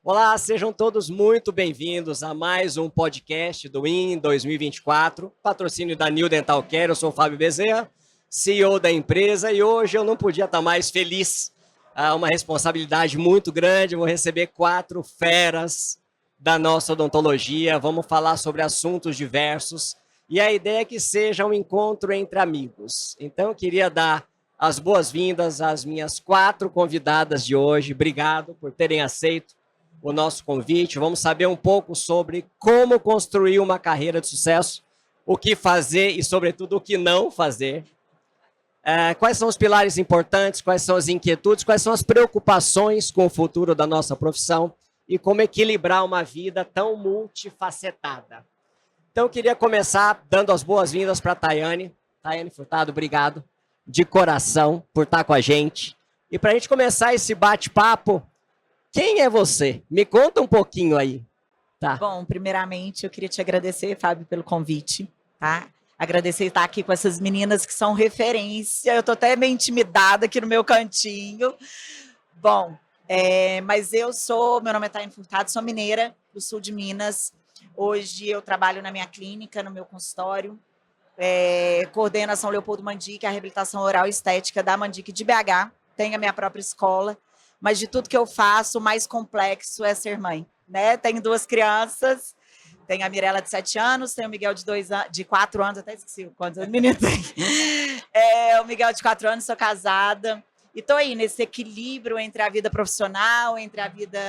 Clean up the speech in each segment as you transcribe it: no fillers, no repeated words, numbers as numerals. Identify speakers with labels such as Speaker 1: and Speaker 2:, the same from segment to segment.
Speaker 1: Olá, sejam todos muito bem-vindos a mais um podcast do IN 2024, patrocínio da New Dental Care. Eu sou o Fábio Bezerra, CEO da empresa, e hoje eu não podia estar mais feliz. Uma responsabilidade muito grande, vou receber 4 feras da nossa odontologia, vamos falar sobre assuntos diversos, e a ideia é que seja um encontro entre amigos. Então, eu queria dar as boas-vindas às minhas 4 convidadas de hoje. Obrigado por terem aceito o nosso convite. Vamos saber um pouco sobre como construir uma carreira de sucesso, o que fazer e, sobretudo, o que não fazer. Quais são os pilares importantes, quais são as inquietudes, quais são as preocupações com o futuro da nossa profissão e como equilibrar uma vida tão multifacetada. Então, eu queria começar dando as boas-vindas para a Tayane. Tayane Furtado, obrigado de coração por estar com a gente. E para a gente começar esse bate-papo, quem é você? Me conta um pouquinho aí. Tá.
Speaker 2: Bom, primeiramente, eu queria te agradecer, Fábio, pelo convite, tá? Agradecer estar aqui com essas meninas que são referência. Eu tô até meio intimidada aqui no meu cantinho. Bom, mas meu nome é Tayane Furtado, sou mineira do sul de Minas. Hoje eu trabalho na minha clínica, no meu consultório. Coordeno a São Leopoldo Mandique, a reabilitação oral e estética da Mandique de BH. Tenho a minha própria escola. Mas de tudo que eu faço, o mais complexo é ser mãe, né? Tenho 2 crianças, tenho a Mirella de 7 anos, tenho o Miguel de 4 anos, até esqueci quantos anos o menino tem. O Miguel de 4 anos, sou casada. E estou aí nesse equilíbrio entre a vida profissional, entre a vida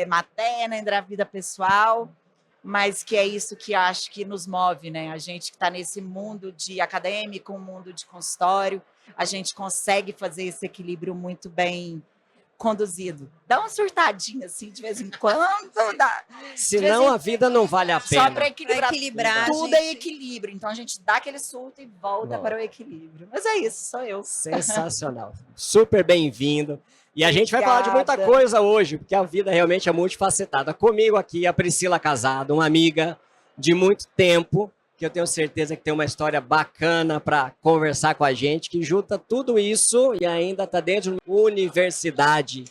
Speaker 2: materna, entre a vida pessoal, mas que é isso que acho que nos move, né? A gente que está nesse mundo de acadêmico, um mundo de consultório, a gente consegue fazer esse equilíbrio muito bem conduzido. Dá uma surtadinha assim de vez em quando.
Speaker 1: Senão a vida não vale a pena.
Speaker 2: Só para equilibrar. Tudo
Speaker 3: gente...
Speaker 2: é equilíbrio. Então a gente dá aquele surto e volta para o equilíbrio. Mas é isso, sou eu.
Speaker 1: Sensacional. Super bem-vindo. E a gente vai falar de muita coisa hoje, porque a vida realmente é multifacetada. Comigo aqui a Priscila Casado, uma amiga de muito tempo, que eu tenho certeza que tem uma história bacana para conversar com a gente, que junta tudo isso e ainda está dentro de uma universidade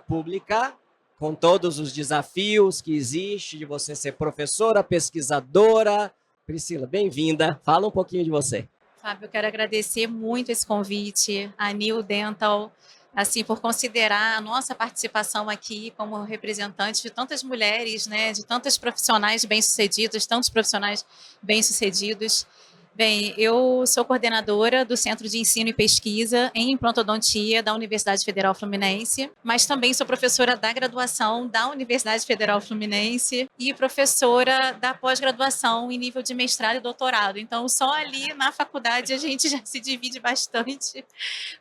Speaker 1: pública, com todos os desafios que existe de você ser professora, pesquisadora. Priscila, bem-vinda. Fala um pouquinho de você.
Speaker 3: Fábio, eu quero agradecer muito esse convite, a New Dental, assim, por considerar a nossa participação aqui como representante de tantas mulheres, né, de tantos profissionais bem-sucedidos, tantos profissionais bem-sucedidos. Bem, eu sou coordenadora do Centro de Ensino e Pesquisa em Implantodontia da Universidade Federal Fluminense, mas também sou professora da graduação da Universidade Federal Fluminense e professora da pós-graduação em nível de mestrado e doutorado. Então, só ali na faculdade a gente já se divide bastante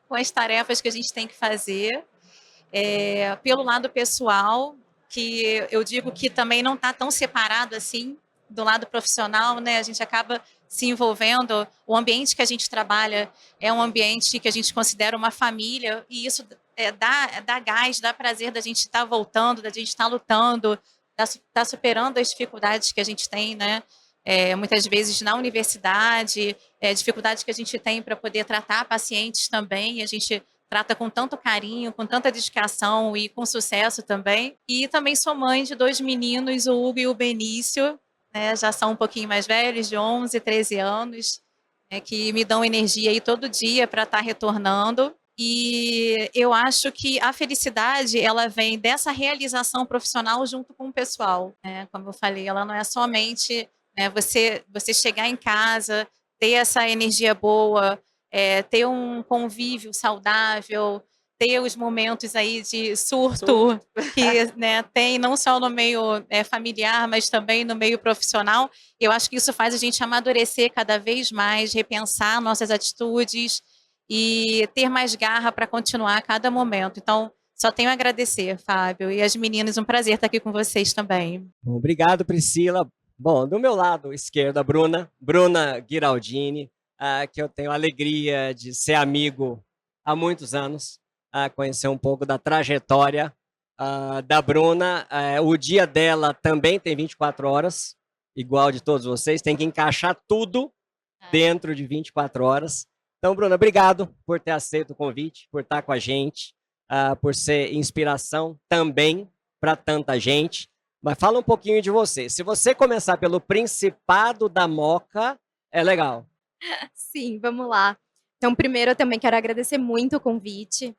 Speaker 3: com as tarefas que a gente tem que fazer. Pelo lado pessoal, que eu digo que também não está tão separado assim do lado profissional, né? A gente acaba se envolvendo. O ambiente que a gente trabalha é um ambiente que a gente considera uma família, e isso dá gás, dá prazer da gente estar voltando, da gente estar lutando, tá superando as dificuldades que a gente tem, né? Muitas vezes na universidade, dificuldades que a gente tem para poder tratar pacientes também, a gente trata com tanto carinho, com tanta dedicação e com sucesso também. E também sou mãe de 2 meninos, o Hugo e o Benício, né, já são um pouquinho mais velhos, de 11, 13 anos, que me dão energia aí todo dia para estar retornando. E eu acho que a felicidade, ela vem dessa realização profissional junto com o pessoal, né? Como eu falei, ela não é somente você chegar em casa, ter essa energia boa, ter um convívio saudável, ter os momentos aí de surto que, né, tem não só no meio familiar, mas também no meio profissional. Eu acho que isso faz a gente amadurecer cada vez mais, repensar nossas atitudes e ter mais garra para continuar a cada momento. Então, só tenho a agradecer, Fábio. E as meninas, um prazer estar aqui com vocês também.
Speaker 1: Obrigado, Priscila. Bom, do meu lado esquerdo, a Bruna Ghiraldini, que eu tenho a alegria de ser amigo há muitos anos, conhecer um pouco da trajetória da Bruna. O dia dela também tem 24 horas, igual de todos vocês, tem que encaixar tudo dentro de 24 horas. Então, Bruna, obrigado por ter aceito o convite, por estar com a gente, por ser inspiração também para tanta gente. Mas fala um pouquinho de você. Se você começar pelo Principado da Moca, é legal.
Speaker 4: Sim, vamos lá. Então, primeiro, eu também quero agradecer muito o convite,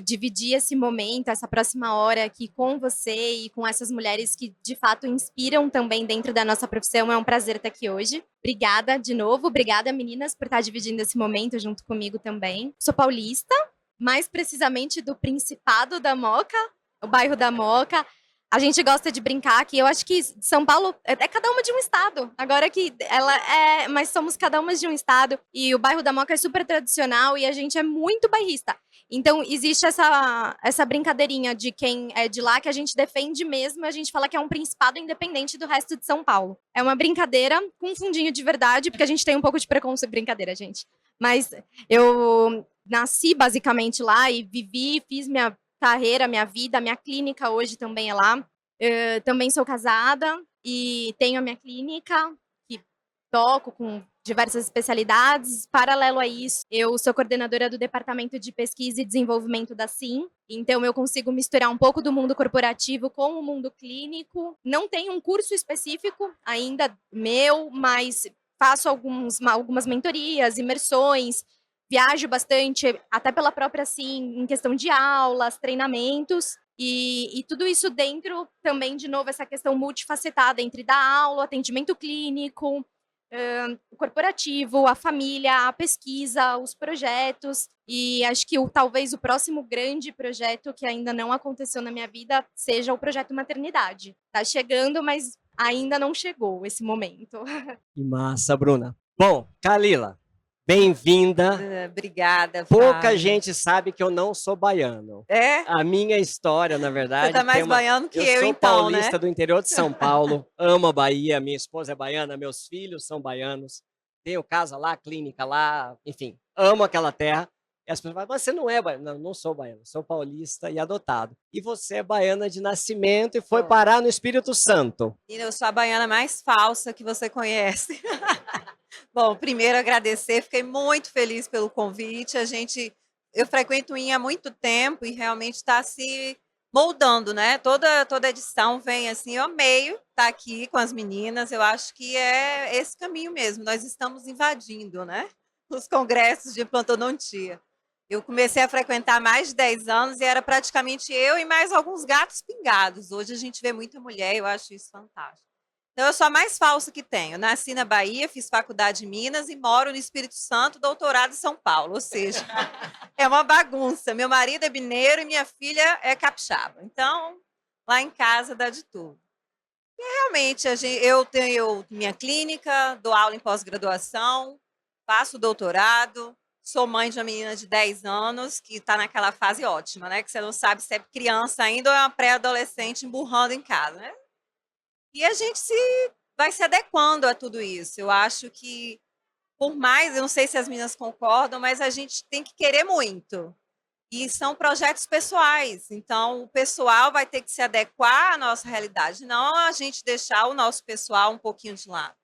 Speaker 4: dividir esse momento, essa próxima hora aqui com você e com essas mulheres que, de fato, inspiram também dentro da nossa profissão. É um prazer estar aqui hoje. Obrigada de novo, obrigada, meninas, por estar dividindo esse momento junto comigo também. Sou paulista, mais precisamente do Principado da Moca, o bairro da Moca. A gente gosta de brincar que eu acho que São Paulo é cada uma de um estado. Agora que ela é, mas somos cada uma de um estado e o bairro da Moca é super tradicional e a gente é muito bairrista. Então existe essa brincadeirinha de quem é de lá que a gente defende mesmo, a gente fala que é um principado independente do resto de São Paulo. É uma brincadeira com um fundinho de verdade, porque a gente tem um pouco de preconceito, brincadeira, gente. Mas eu nasci basicamente lá e vivi, fiz minha carreira, minha vida, minha clínica hoje também é lá. Eu também sou casada e tenho a minha clínica, que toco com diversas especialidades. Paralelo a isso, eu sou coordenadora do Departamento de Pesquisa e Desenvolvimento da SIM, então eu consigo misturar um pouco do mundo corporativo com o mundo clínico. Não tenho um curso específico ainda meu, mas faço algumas mentorias, imersões, viajo bastante, até pela própria SIM, em questão de aulas, treinamentos. E tudo isso dentro também, de novo, essa questão multifacetada entre dar aula, atendimento clínico, o corporativo, a família, a pesquisa, os projetos. E acho que talvez o próximo grande projeto que ainda não aconteceu na minha vida seja o projeto maternidade. Tá chegando, mas ainda não chegou esse momento.
Speaker 1: Que massa, Bruna. Bom, Kalila, bem-vinda.
Speaker 5: Obrigada,
Speaker 1: Pouca
Speaker 5: Fábio.
Speaker 1: gente sabe que eu não sou baiano.
Speaker 5: É?
Speaker 1: A minha história, na verdade...
Speaker 5: Você tá mais baiano que eu,
Speaker 1: sou
Speaker 5: então, né?
Speaker 1: paulista do interior de São Paulo, amo a Bahia, minha esposa é baiana, meus filhos são baianos, tenho casa lá, clínica lá, enfim, amo aquela terra. E as pessoas falam, mas você não é baiano. Não, não sou baiano, sou paulista e adotado. E você é baiana de nascimento e foi parar no Espírito Santo.
Speaker 5: E eu sou a baiana mais falsa que você conhece. Bom, primeiro agradecer, fiquei muito feliz pelo convite. Eu frequento o IN há muito tempo e realmente está se moldando, né? Toda edição vem assim, eu amei estar aqui com as meninas. Eu acho que é esse caminho mesmo. Nós estamos invadindo, né? Os congressos de implantodontia. Eu comecei a frequentar há mais de 10 anos e era praticamente eu e mais alguns gatos pingados. Hoje a gente vê muita mulher, eu acho isso fantástico. Então, eu sou a mais falsa que tenho. Nasci na Bahia, fiz faculdade em Minas e moro no Espírito Santo, doutorado em São Paulo. Ou seja, é uma bagunça. Meu marido é mineiro e minha filha é capixaba. Então, lá em casa dá de tudo. E realmente, eu tenho minha clínica, dou aula em pós-graduação, faço doutorado, sou mãe de uma menina de 10 anos que está naquela fase ótima, né? Que você não sabe se é criança ainda ou é uma pré-adolescente emburrando em casa, né? E a gente vai se adequando a tudo isso. Eu acho que, por mais, eu não sei se as meninas concordam, mas a gente tem que querer muito. E são projetos pessoais. Então, o pessoal vai ter que se adequar à nossa realidade, não a gente deixar o nosso pessoal um pouquinho de lado.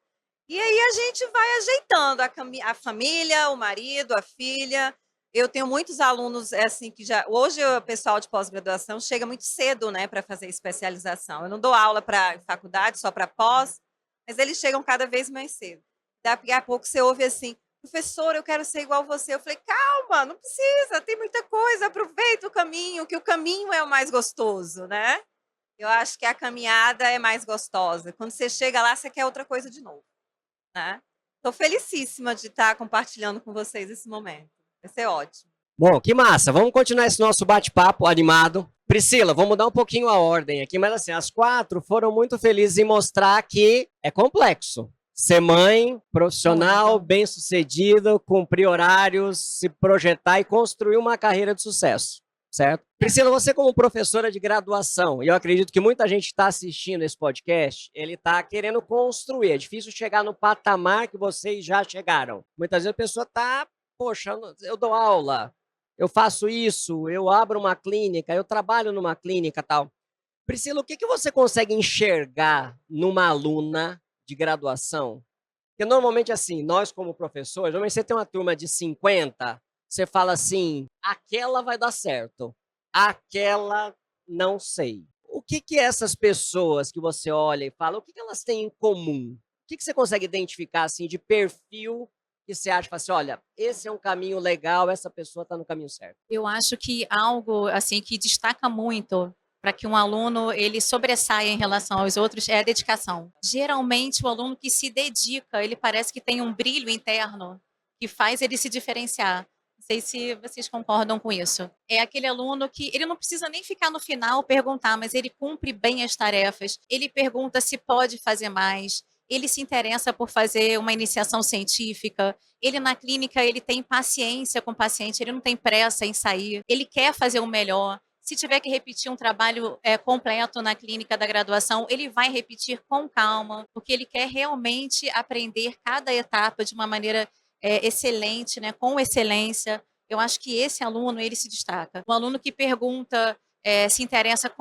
Speaker 5: E aí a gente vai ajeitando a família, o marido, a filha. Eu tenho muitos alunos assim que já hoje o pessoal de pós-graduação chega muito cedo, né, para fazer especialização. Eu não dou aula para faculdade, só para pós, mas eles chegam cada vez mais cedo. Daqui a pouco você ouve assim: "Professor, eu quero ser igual você". Eu falei: "Calma, não precisa, tem muita coisa, aproveita o caminho, que o caminho é o mais gostoso, né?". Eu acho que a caminhada é mais gostosa. Quando você chega lá, você quer outra coisa de novo, né? Estou felicíssima de estar compartilhando com vocês esse momento. Vai ser ótimo.
Speaker 1: Bom, que massa. Vamos continuar esse nosso bate-papo animado. Priscila, vamos mudar um pouquinho a ordem aqui, mas assim, as 4 foram muito felizes em mostrar que é complexo. Ser mãe, profissional, bem-sucedido, cumprir horários, se projetar e construir uma carreira de sucesso, certo? Priscila, você como professora de graduação, e eu acredito que muita gente está assistindo esse podcast, ele está querendo construir. É difícil chegar no patamar que vocês já chegaram. Muitas vezes a pessoa está... Poxa, eu dou aula, eu faço isso, eu abro uma clínica, eu trabalho numa clínica e tal. Priscila, o que você consegue enxergar numa aluna de graduação? Porque normalmente assim, nós como professores, normalmente você tem uma turma de 50, você fala assim, aquela vai dar certo, aquela não sei. O que essas pessoas que você olha e fala, o que elas têm em comum? O que você consegue identificar assim de perfil que você acha, fala assim, olha, esse é um caminho legal, essa pessoa está no caminho certo?
Speaker 3: Eu acho que algo assim que destaca muito para que um aluno ele sobressaia em relação aos outros é a dedicação. Geralmente o aluno que se dedica, ele parece que tem um brilho interno que faz ele se diferenciar. Não sei se vocês concordam com isso. É aquele aluno que ele não precisa nem ficar no final perguntar, mas ele cumpre bem as tarefas. Ele pergunta se pode fazer mais. Ele se interessa por fazer uma iniciação científica. Ele na clínica, ele tem paciência com o paciente, ele não tem pressa em sair. Ele quer fazer o melhor. Se tiver que repetir um trabalho completo na clínica da graduação, ele vai repetir com calma, porque ele quer realmente aprender cada etapa de uma maneira excelente, né, com excelência. Eu acho que esse aluno, ele se destaca. O aluno que pergunta, se interessa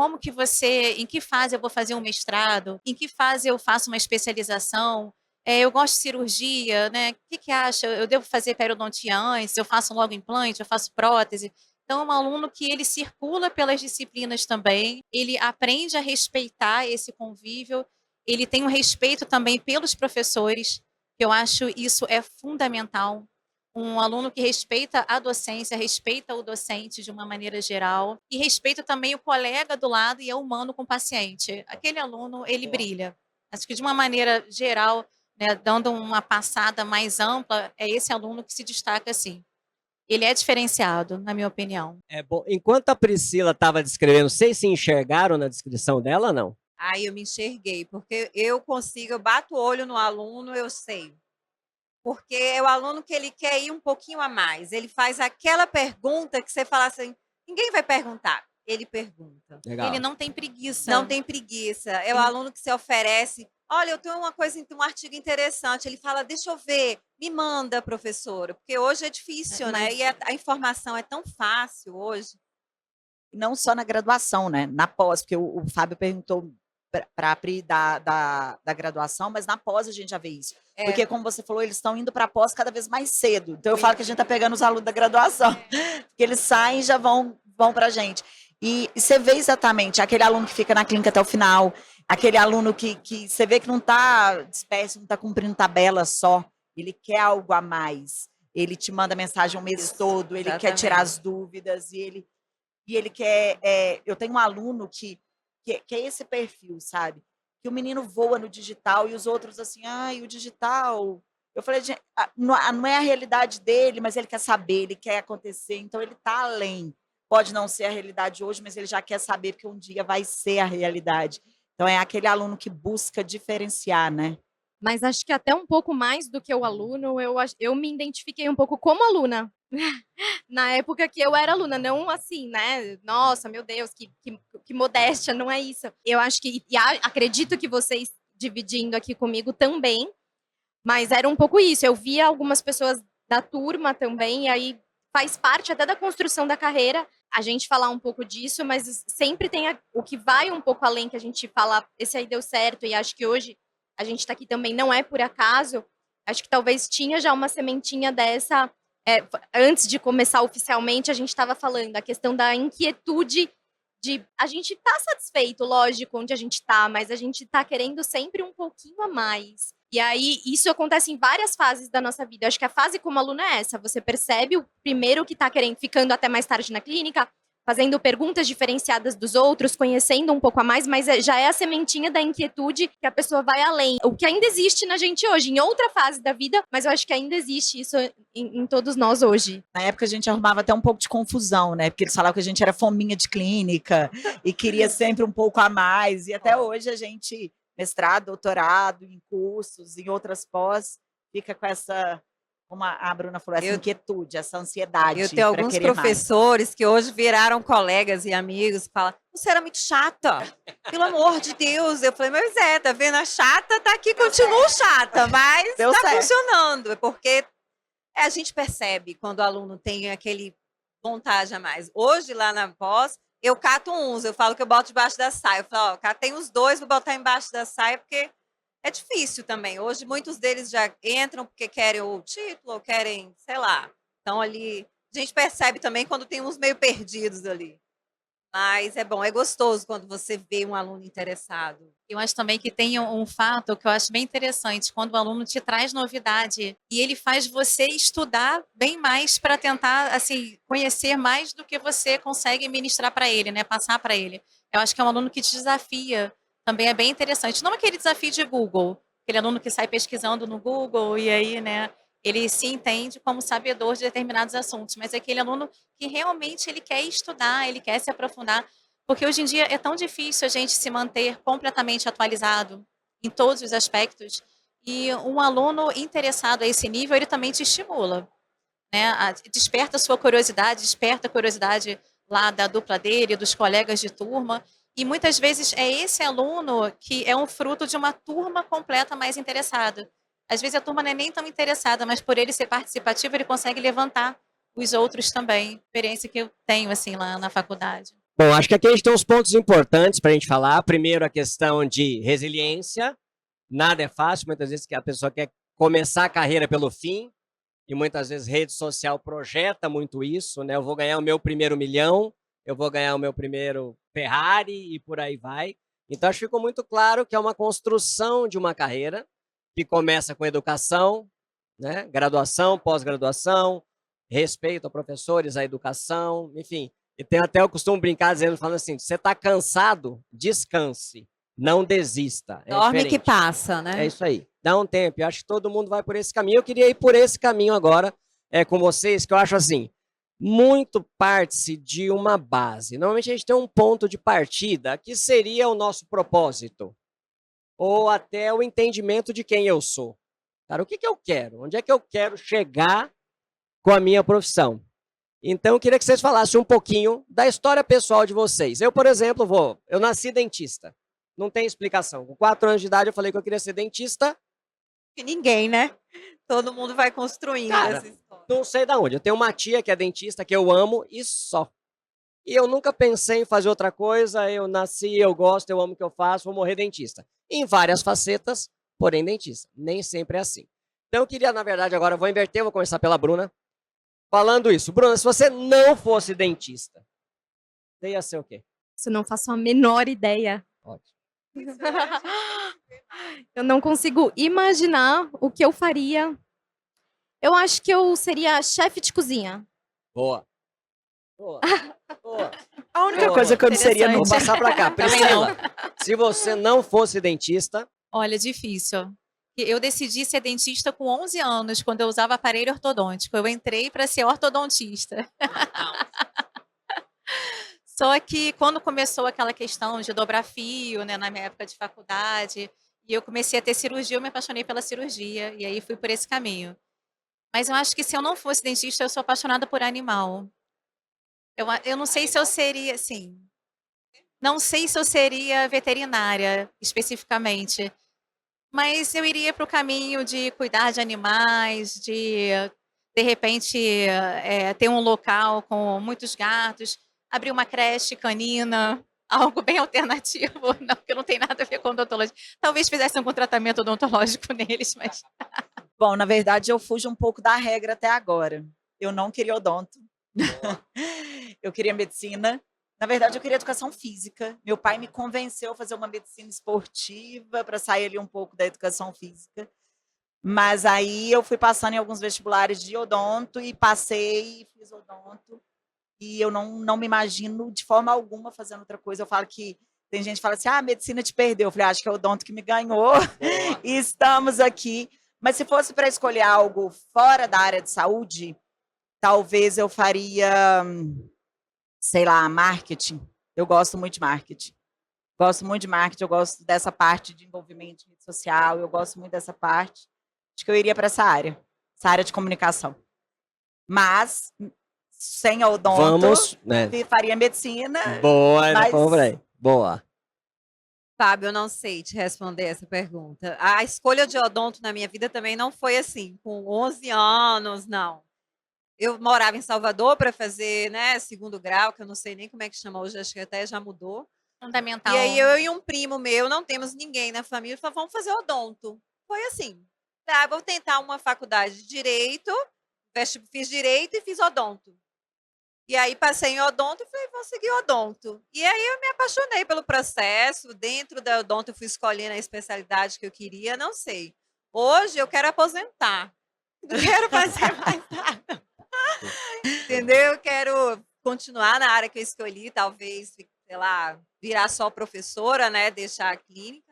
Speaker 3: em que fase eu vou fazer um mestrado, em que fase eu faço uma especialização, eu gosto de cirurgia, né? O que acha? Eu devo fazer periodontia antes? Eu faço logo implante? Eu faço prótese? Então, é um aluno que ele circula pelas disciplinas também, ele aprende a respeitar esse convívio, ele tem um respeito também pelos professores, que eu acho isso é fundamental. Um aluno que respeita a docência, respeita o docente de uma maneira geral e respeita também o colega do lado e é humano com o paciente. Aquele aluno, ele brilha. Acho que de uma maneira geral, né, dando uma passada mais ampla, é esse aluno que se destaca assim. Ele é diferenciado, na minha opinião.
Speaker 1: É bom. Enquanto a Priscila estava descrevendo, vocês se enxergaram na descrição dela, não?
Speaker 5: Aí eu me enxerguei, porque eu consigo, eu bato o olho no aluno, eu sei. Porque é o aluno que ele quer ir um pouquinho a mais. Ele faz aquela pergunta que você fala assim, ninguém vai perguntar. Ele pergunta.
Speaker 1: Legal.
Speaker 3: Ele não tem preguiça.
Speaker 5: Não tem preguiça. É o aluno que se oferece. Olha, eu tenho uma coisa, um artigo interessante. Ele fala, deixa eu ver, me manda, professora. Porque hoje é difícil, né? E a informação é tão fácil hoje.
Speaker 2: Não só na graduação, né? Na pós, porque o Fábio perguntou para a Pri da graduação, mas na pós a gente já vê isso. Porque, como você falou, eles estão indo para a pós cada vez mais cedo. Então, eu falo que a gente está pegando os alunos da graduação, porque eles saem e já vão para a gente. E você vê exatamente aquele aluno que fica na clínica até o final, aquele aluno que você vê que não está disperso, não está cumprindo tabela só, ele quer algo a mais. Ele te manda mensagem o mês todo, ele quer tirar as dúvidas, e ele quer... eu tenho um aluno que é esse perfil, sabe? Que o menino voa no digital e os outros assim, ai, o digital... Eu falei, não é a realidade dele, mas ele quer saber, ele quer acontecer, então ele está além. Pode não ser a realidade hoje, mas ele já quer saber que um dia vai ser a realidade. Então, é aquele aluno que busca diferenciar, né?
Speaker 4: Mas acho que até um pouco mais do que o aluno, eu me identifiquei um pouco como aluna. Na época que eu era aluna, não assim, né? Nossa, meu Deus, que modéstia, não é isso. Eu acho que, acredito que vocês dividindo aqui comigo também, mas era um pouco isso. Eu via algumas pessoas da turma também, e aí faz parte até da construção da carreira a gente falar um pouco disso, mas sempre tem o que vai um pouco além, que a gente fala, esse aí deu certo, e acho que hoje a gente está aqui também não é por acaso. Acho que talvez tinha já uma sementinha dessa. Antes de começar oficialmente, a gente estava falando a questão da inquietude de a gente tá satisfeito, lógico, onde a gente está, mas a gente está querendo sempre um pouquinho a mais. E aí, isso acontece em várias fases da nossa vida. Eu acho que a fase como aluno é essa. Você percebe o primeiro que está querendo, ficando até mais tarde na clínica, fazendo perguntas diferenciadas dos outros, conhecendo um pouco a mais, mas já é a sementinha da inquietude que a pessoa vai além. O que ainda existe na gente hoje, em outra fase da vida, mas eu acho que ainda existe isso em todos nós hoje.
Speaker 2: Na época a gente arrumava até um pouco de confusão, né? Porque eles falavam que a gente era fominha de clínica e queria sempre um pouco a mais. E até hoje a gente, mestrado, doutorado, em cursos, em outras pós, fica com essa... Como a Bruna falou, essa inquietude, essa ansiedade.
Speaker 5: Eu tenho alguns professores que hoje viraram colegas e amigos que falam, você era muito chata, pelo amor de Deus. Eu falei, mas tá vendo? A chata tá aqui, continua chata, mas tá funcionando. É porque a gente percebe quando o aluno tem aquele vontade a mais. Hoje, lá na pós, eu cato uns, eu falo que eu boto debaixo da saia. Eu falo, ó, catei uns dois, vou botar embaixo da saia, porque... é difícil também. Hoje, muitos deles já entram porque querem o título, ou querem, sei lá. Então, ali, a gente percebe também quando tem uns meio perdidos ali. Mas é bom, é gostoso quando você vê um aluno interessado.
Speaker 3: Eu acho também que tem um fato que eu acho bem interessante, quando o aluno te traz novidade e ele faz você estudar bem mais para tentar, assim, conhecer mais do que você consegue ministrar para ele, né, passar para ele. Eu acho que é um aluno que te desafia, também é bem interessante. Não aquele desafio de Google, aquele aluno que sai pesquisando no Google e aí, né, ele se entende como sabedor de determinados assuntos, mas é aquele aluno que realmente ele quer estudar, ele quer se aprofundar. Porque hoje em dia é tão difícil a gente se manter completamente atualizado em todos os aspectos. E um aluno interessado a esse nível, ele também te estimula, né? Desperta a sua curiosidade, desperta a curiosidade lá da dupla dele, dos colegas de turma. E muitas vezes é esse aluno que é um fruto de uma turma completa mais interessada. Às vezes a turma não é nem tão interessada, mas por ele ser participativo, ele consegue levantar os outros também. Experiência que eu tenho assim lá na faculdade.
Speaker 1: Bom, acho que aqui a gente tem uns pontos importantes para a gente falar. Primeiro, a questão de resiliência. Nada é fácil, muitas vezes que a pessoa quer começar a carreira pelo fim, e muitas vezes rede social projeta muito isso, né? Eu vou ganhar o meu primeiro milhão, eu vou ganhar o meu primeiro Ferrari e por aí vai. Então, acho que ficou muito claro que é uma construção de uma carreira que começa com educação, né? Graduação, pós-graduação, respeito a professores, a educação, enfim. E tem até, eu costumo brincar dizendo, falando assim, você está cansado? Descanse, não desista. É
Speaker 6: Dorme que
Speaker 1: diferente.
Speaker 6: passa,
Speaker 1: É
Speaker 6: né?
Speaker 1: isso aí. Dá um tempo. Eu acho que todo mundo vai por esse caminho. Eu queria ir por esse caminho agora com vocês, que eu acho assim, muito parte-se de uma base. Normalmente a gente tem um ponto de partida, que seria o nosso propósito, ou até o entendimento de quem eu sou. Cara, o que eu quero? Onde é que eu quero chegar com a minha profissão? Então, eu queria que vocês falassem um pouquinho da história pessoal de vocês. Eu, por exemplo, eu nasci dentista. Não tem explicação. Com 4 anos de idade, eu falei que eu queria ser dentista.
Speaker 5: Que ninguém, né? Todo mundo vai construindo
Speaker 1: Cara,
Speaker 5: essa história.
Speaker 1: não sei da onde. Eu tenho uma tia que é dentista, que eu amo, e só. E eu nunca pensei em fazer outra coisa. Eu nasci, eu gosto, eu amo o que eu faço, vou morrer dentista. Em várias facetas, porém dentista. Nem sempre é assim. Então, eu queria, na verdade, agora eu vou inverter, vou começar pela Bruna. Falando isso. Bruna, se você não fosse dentista, você ia ser o quê?
Speaker 4: Isso eu não faço a menor ideia.
Speaker 1: Ótimo.
Speaker 4: Eu não consigo imaginar o que eu faria. Eu acho que eu seria chefe de cozinha.
Speaker 1: Boa. Boa. Boa.
Speaker 2: A única
Speaker 1: Boa,
Speaker 2: coisa que eu não seria
Speaker 1: Vou
Speaker 2: nunca.
Speaker 1: passar para cá.
Speaker 3: Também
Speaker 1: Priscila, se você não fosse dentista,
Speaker 3: Olha, difícil. Eu decidi ser dentista com 11 anos, quando eu usava aparelho ortodôntico. Eu entrei para ser ortodontista. Só que quando começou aquela questão de dobrar fio, né, na minha época de faculdade, e eu comecei a ter cirurgia, eu me apaixonei pela cirurgia, e aí fui por esse caminho. Mas eu acho que se eu não fosse dentista, eu sou apaixonada por animal. Eu não sei se eu seria, assim, não sei se eu seria veterinária, especificamente. Mas eu iria para o caminho de cuidar de animais, de repente, ter um local com muitos gatos, abrir uma creche canina, algo bem alternativo, não, que não tem nada a ver com odontologia. Talvez fizesse algum tratamento odontológico neles, mas
Speaker 2: Bom, na verdade, eu fujo um pouco da regra até agora. Eu não queria odonto. Eu queria medicina. Na verdade, eu queria educação física. Meu pai me convenceu a fazer uma medicina esportiva para sair ali um pouco da educação física. Mas aí eu fui passando em alguns vestibulares de odonto e passei, fiz odonto. E eu não me imagino de forma alguma fazendo outra coisa. Eu falo que tem gente que fala assim: ah, a medicina te perdeu. Eu falei: acho que é o odonto que me ganhou. E estamos aqui. Mas se fosse para escolher algo fora da área de saúde, talvez eu faria, sei lá, marketing. Eu gosto muito de marketing. Gosto muito de marketing, eu gosto dessa parte de envolvimento em rede social, eu gosto muito dessa parte. Acho que eu iria para essa área de comunicação. Mas, sem odonto,
Speaker 1: vamos, né?
Speaker 2: faria medicina.
Speaker 1: Boa,
Speaker 2: mas...
Speaker 1: vamos por aí. Boa.
Speaker 5: Fábio, eu não sei te responder essa pergunta. A escolha de odonto na minha vida também não foi assim, com 11 anos, não. Eu morava em Salvador para fazer, né, segundo grau, que eu não sei nem como é que chama hoje, acho que até já mudou.
Speaker 3: fundamental.
Speaker 5: E aí eu e um primo meu, não temos ninguém na família, falou, vamos fazer odonto. Foi assim, tá, vou tentar uma faculdade de direito, fiz direito e fiz odonto. E aí passei em odonto e falei, vou seguir odonto. E aí eu me apaixonei pelo processo. Dentro da odonto eu fui escolhendo a especialidade que eu queria, não sei. Hoje eu quero aposentar. Não quero fazer mais nada. Entendeu? Eu quero continuar na área que eu escolhi, talvez, sei lá, virar só professora, né? Deixar a clínica.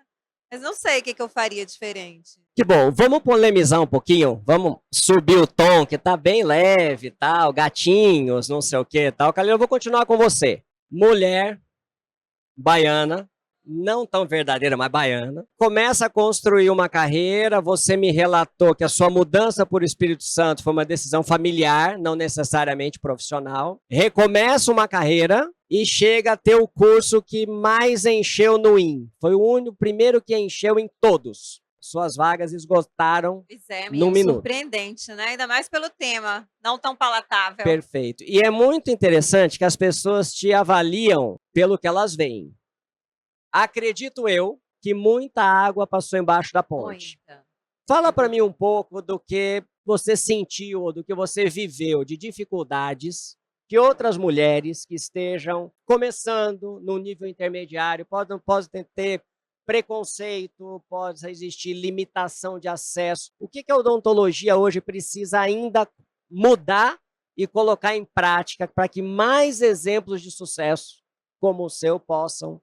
Speaker 5: Mas não sei o que eu faria diferente.
Speaker 1: Que bom, vamos polemizar um pouquinho, vamos subir o tom, que tá bem leve, tal, gatinhos, não sei o que, tal. Kalila, eu vou continuar com você. Mulher, baiana, não tão verdadeira, mas baiana, começa a construir uma carreira, você me relatou que a sua mudança por Espírito Santo foi uma decisão familiar, não necessariamente profissional. Recomeça uma carreira e chega a ter o curso que mais encheu no IN. Foi o primeiro que encheu em todos. Suas vagas esgotaram
Speaker 5: Pois é,
Speaker 1: num
Speaker 5: menino,
Speaker 1: minuto.
Speaker 5: surpreendente, né? Ainda mais pelo tema, não tão palatável.
Speaker 1: Perfeito. E é muito interessante que as pessoas te avaliam pelo que elas veem. Acredito eu que muita água passou embaixo da ponte.
Speaker 5: Muita.
Speaker 1: Fala para mim um pouco do que você sentiu, do que você viveu de dificuldades que outras mulheres que estejam começando no nível intermediário podem ter preconceito, pode existir limitação de acesso. O que a odontologia hoje precisa ainda mudar e colocar em prática para que mais exemplos de sucesso como o seu possam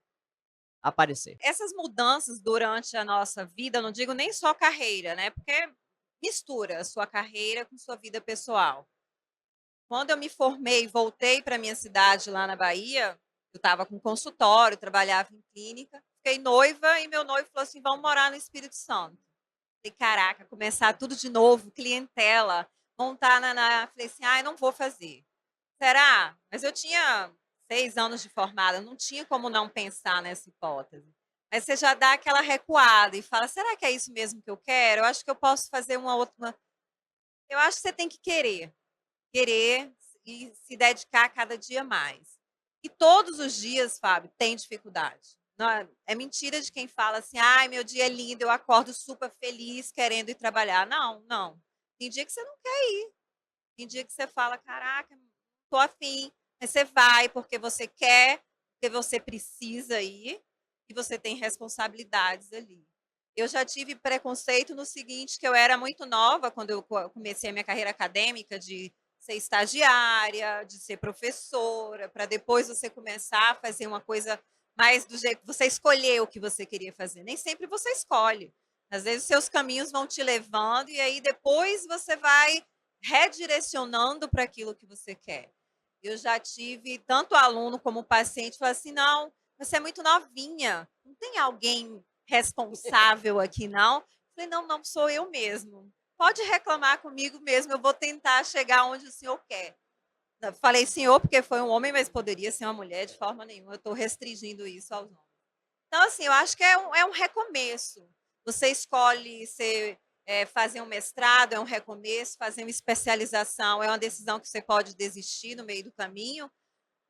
Speaker 1: aparecer?
Speaker 5: Essas mudanças durante a nossa vida, eu não digo nem só carreira, né? Porque mistura a sua carreira com sua vida pessoal. Quando eu me formei e voltei para minha cidade lá na Bahia, eu estava com consultório, trabalhava em clínica, fiquei noiva e meu noivo falou assim, vamos morar no Espírito Santo. Falei, caraca, começar tudo de novo, clientela, montar Falei assim, eu não vou fazer. Será? Mas eu tinha 6 anos de formada, não tinha como não pensar nessa hipótese. Mas você já dá aquela recuada e fala, será que é isso mesmo que eu quero? Eu acho que eu posso fazer uma outra... Eu acho que você tem que querer e se dedicar cada dia mais. E todos os dias, Fábio, tem dificuldade. Não, é mentira de quem fala assim, ai, meu dia é lindo, eu acordo super feliz querendo ir trabalhar. Não, não. Tem dia que você não quer ir. Tem dia que você fala, caraca, tô afim. Mas você vai porque você quer, porque você precisa ir e você tem responsabilidades ali. Eu já tive preconceito no seguinte, que eu era muito nova quando eu comecei a minha carreira acadêmica de ser estagiária, de ser professora, para depois você começar a fazer uma coisa mais do jeito que você escolheu o que você queria fazer. Nem sempre você escolhe. Às vezes, os seus caminhos vão te levando e aí depois você vai redirecionando para aquilo que você quer. Eu já tive tanto aluno como paciente falar assim, não, você é muito novinha, não tem alguém responsável aqui, não? Eu falei, não, não, sou eu mesmo. Pode reclamar comigo mesmo, eu vou tentar chegar onde o senhor quer. Falei senhor porque foi um homem, mas poderia ser uma mulher de forma nenhuma. Eu estou restringindo isso aos homens. Então, assim, eu acho que é um recomeço. Você escolhe fazer um mestrado, é um recomeço, fazer uma especialização, é uma decisão que você pode desistir no meio do caminho,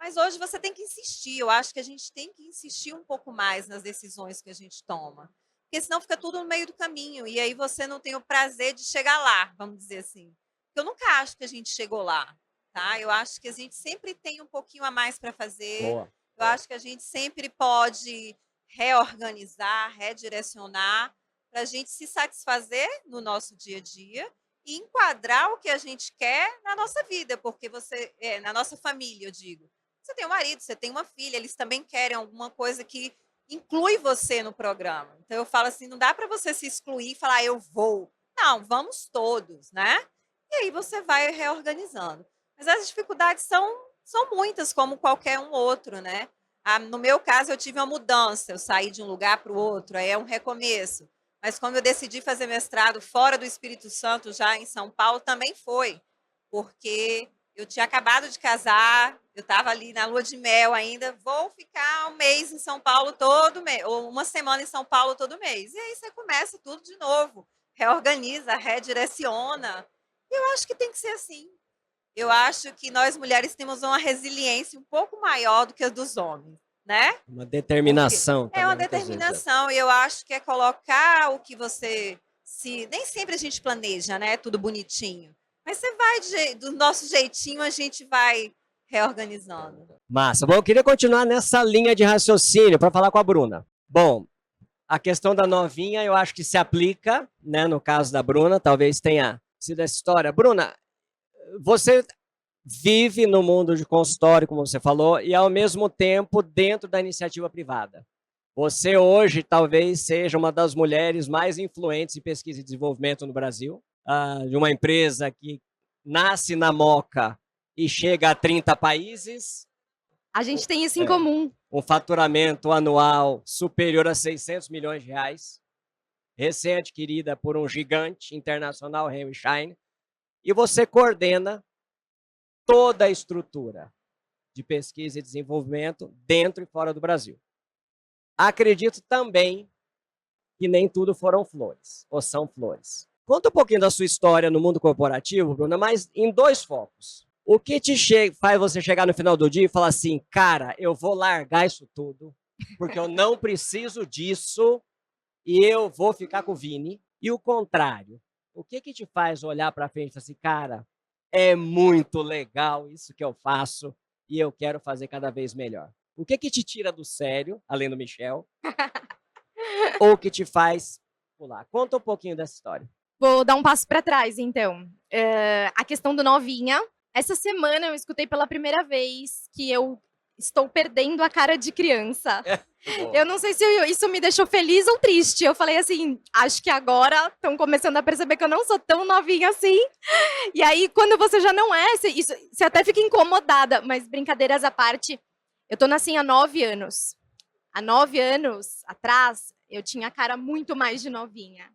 Speaker 5: mas hoje você tem que insistir. Eu acho que a gente tem que insistir um pouco mais nas decisões que a gente toma, porque senão fica tudo no meio do caminho, e aí você não tem o prazer de chegar lá, vamos dizer assim. Eu nunca acho que a gente chegou lá, tá? Eu acho que a gente sempre tem um pouquinho a mais para fazer.
Speaker 1: Boa.
Speaker 5: Eu acho que a gente sempre pode reorganizar, redirecionar, para a gente se satisfazer no nosso dia a dia e enquadrar o que a gente quer na nossa vida, porque na nossa família, eu digo. Você tem um marido, você tem uma filha, eles também querem alguma coisa que inclui você no programa. Então eu falo assim, não dá para você se excluir e falar, eu vou. Não, vamos todos, né? E aí você vai reorganizando. Mas as dificuldades são muitas, como qualquer um outro, né? No meu caso, eu tive uma mudança, eu saí de um lugar para o outro, aí é um recomeço. Mas como eu decidi fazer mestrado fora do Espírito Santo, já em São Paulo, também foi, porque eu tinha acabado de casar, eu estava ali na lua de mel ainda, vou ficar um mês em São Paulo todo mês, ou uma semana em São Paulo todo mês. E aí você começa tudo de novo, reorganiza, redireciona. E eu acho que tem que ser assim. Eu acho que nós mulheres temos uma resiliência um pouco maior do que a dos homens, né?
Speaker 1: Uma determinação.
Speaker 5: É uma
Speaker 1: também, muitas vezes.
Speaker 5: determinação, e eu acho que é colocar o que você nem sempre a gente planeja, né? Tudo bonitinho. Mas você vai do nosso jeitinho, a gente vai reorganizando.
Speaker 1: Massa. Bom, eu queria continuar nessa linha de raciocínio para falar com a Bruna. Bom, a questão da novinha eu acho que se aplica, né, no caso da Bruna, talvez tenha sido essa história. Bruna, você vive no mundo de consultório, como você falou, e ao mesmo tempo dentro da iniciativa privada. Você hoje talvez seja uma das mulheres mais influentes em pesquisa e desenvolvimento no Brasil, de uma empresa que nasce na Moca e chega a 30 países.
Speaker 4: A gente tem isso em comum.
Speaker 1: Um faturamento anual superior a 600 milhões de reais, recém-adquirida por um gigante internacional, Henry Schein, e você coordena toda a estrutura de pesquisa e desenvolvimento dentro e fora do Brasil. Acredito também que nem tudo foram flores, ou são flores. Conta um pouquinho da sua história no mundo corporativo, Bruna, mas em 2 focos. O que te faz você chegar no final do dia e falar assim, cara, eu vou largar isso tudo, porque eu não preciso disso e eu vou ficar com o Vini. E o contrário, o que te faz olhar para frente e falar assim, cara, é muito legal isso que eu faço e eu quero fazer cada vez melhor? O que te tira do sério, além do Michel, ou que te faz pular? Conta um pouquinho dessa história.
Speaker 4: Vou dar um passo para trás, então. A questão do novinha. Essa semana eu escutei pela primeira vez que eu estou perdendo a cara de criança. Eu não sei se isso me deixou feliz ou triste. Eu falei assim, acho que agora estão começando a perceber que eu não sou tão novinha assim. E aí, quando você já não é, você até fica incomodada. Mas brincadeiras à parte, eu tô nascendo há 9 anos. Há 9 anos atrás, eu tinha a cara muito mais de novinha.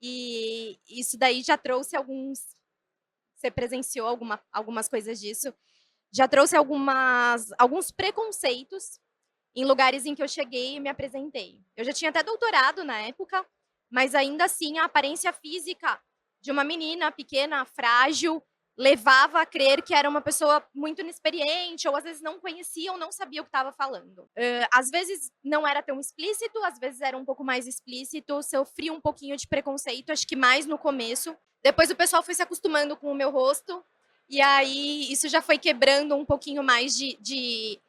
Speaker 4: E isso daí já trouxe alguns... Você presenciou algumas coisas disso. Já trouxe alguns preconceitos em lugares em que eu cheguei e me apresentei. Eu já tinha até doutorado na época, mas ainda assim a aparência física de uma menina pequena, frágil, levava a crer que era uma pessoa muito inexperiente, ou às vezes não conhecia ou não sabia o que estava falando. Às vezes não era tão explícito, às vezes era um pouco mais explícito, sofri um pouquinho de preconceito, acho que mais no começo. Depois o pessoal foi se acostumando com o meu rosto, e aí isso já foi quebrando um pouquinho mais de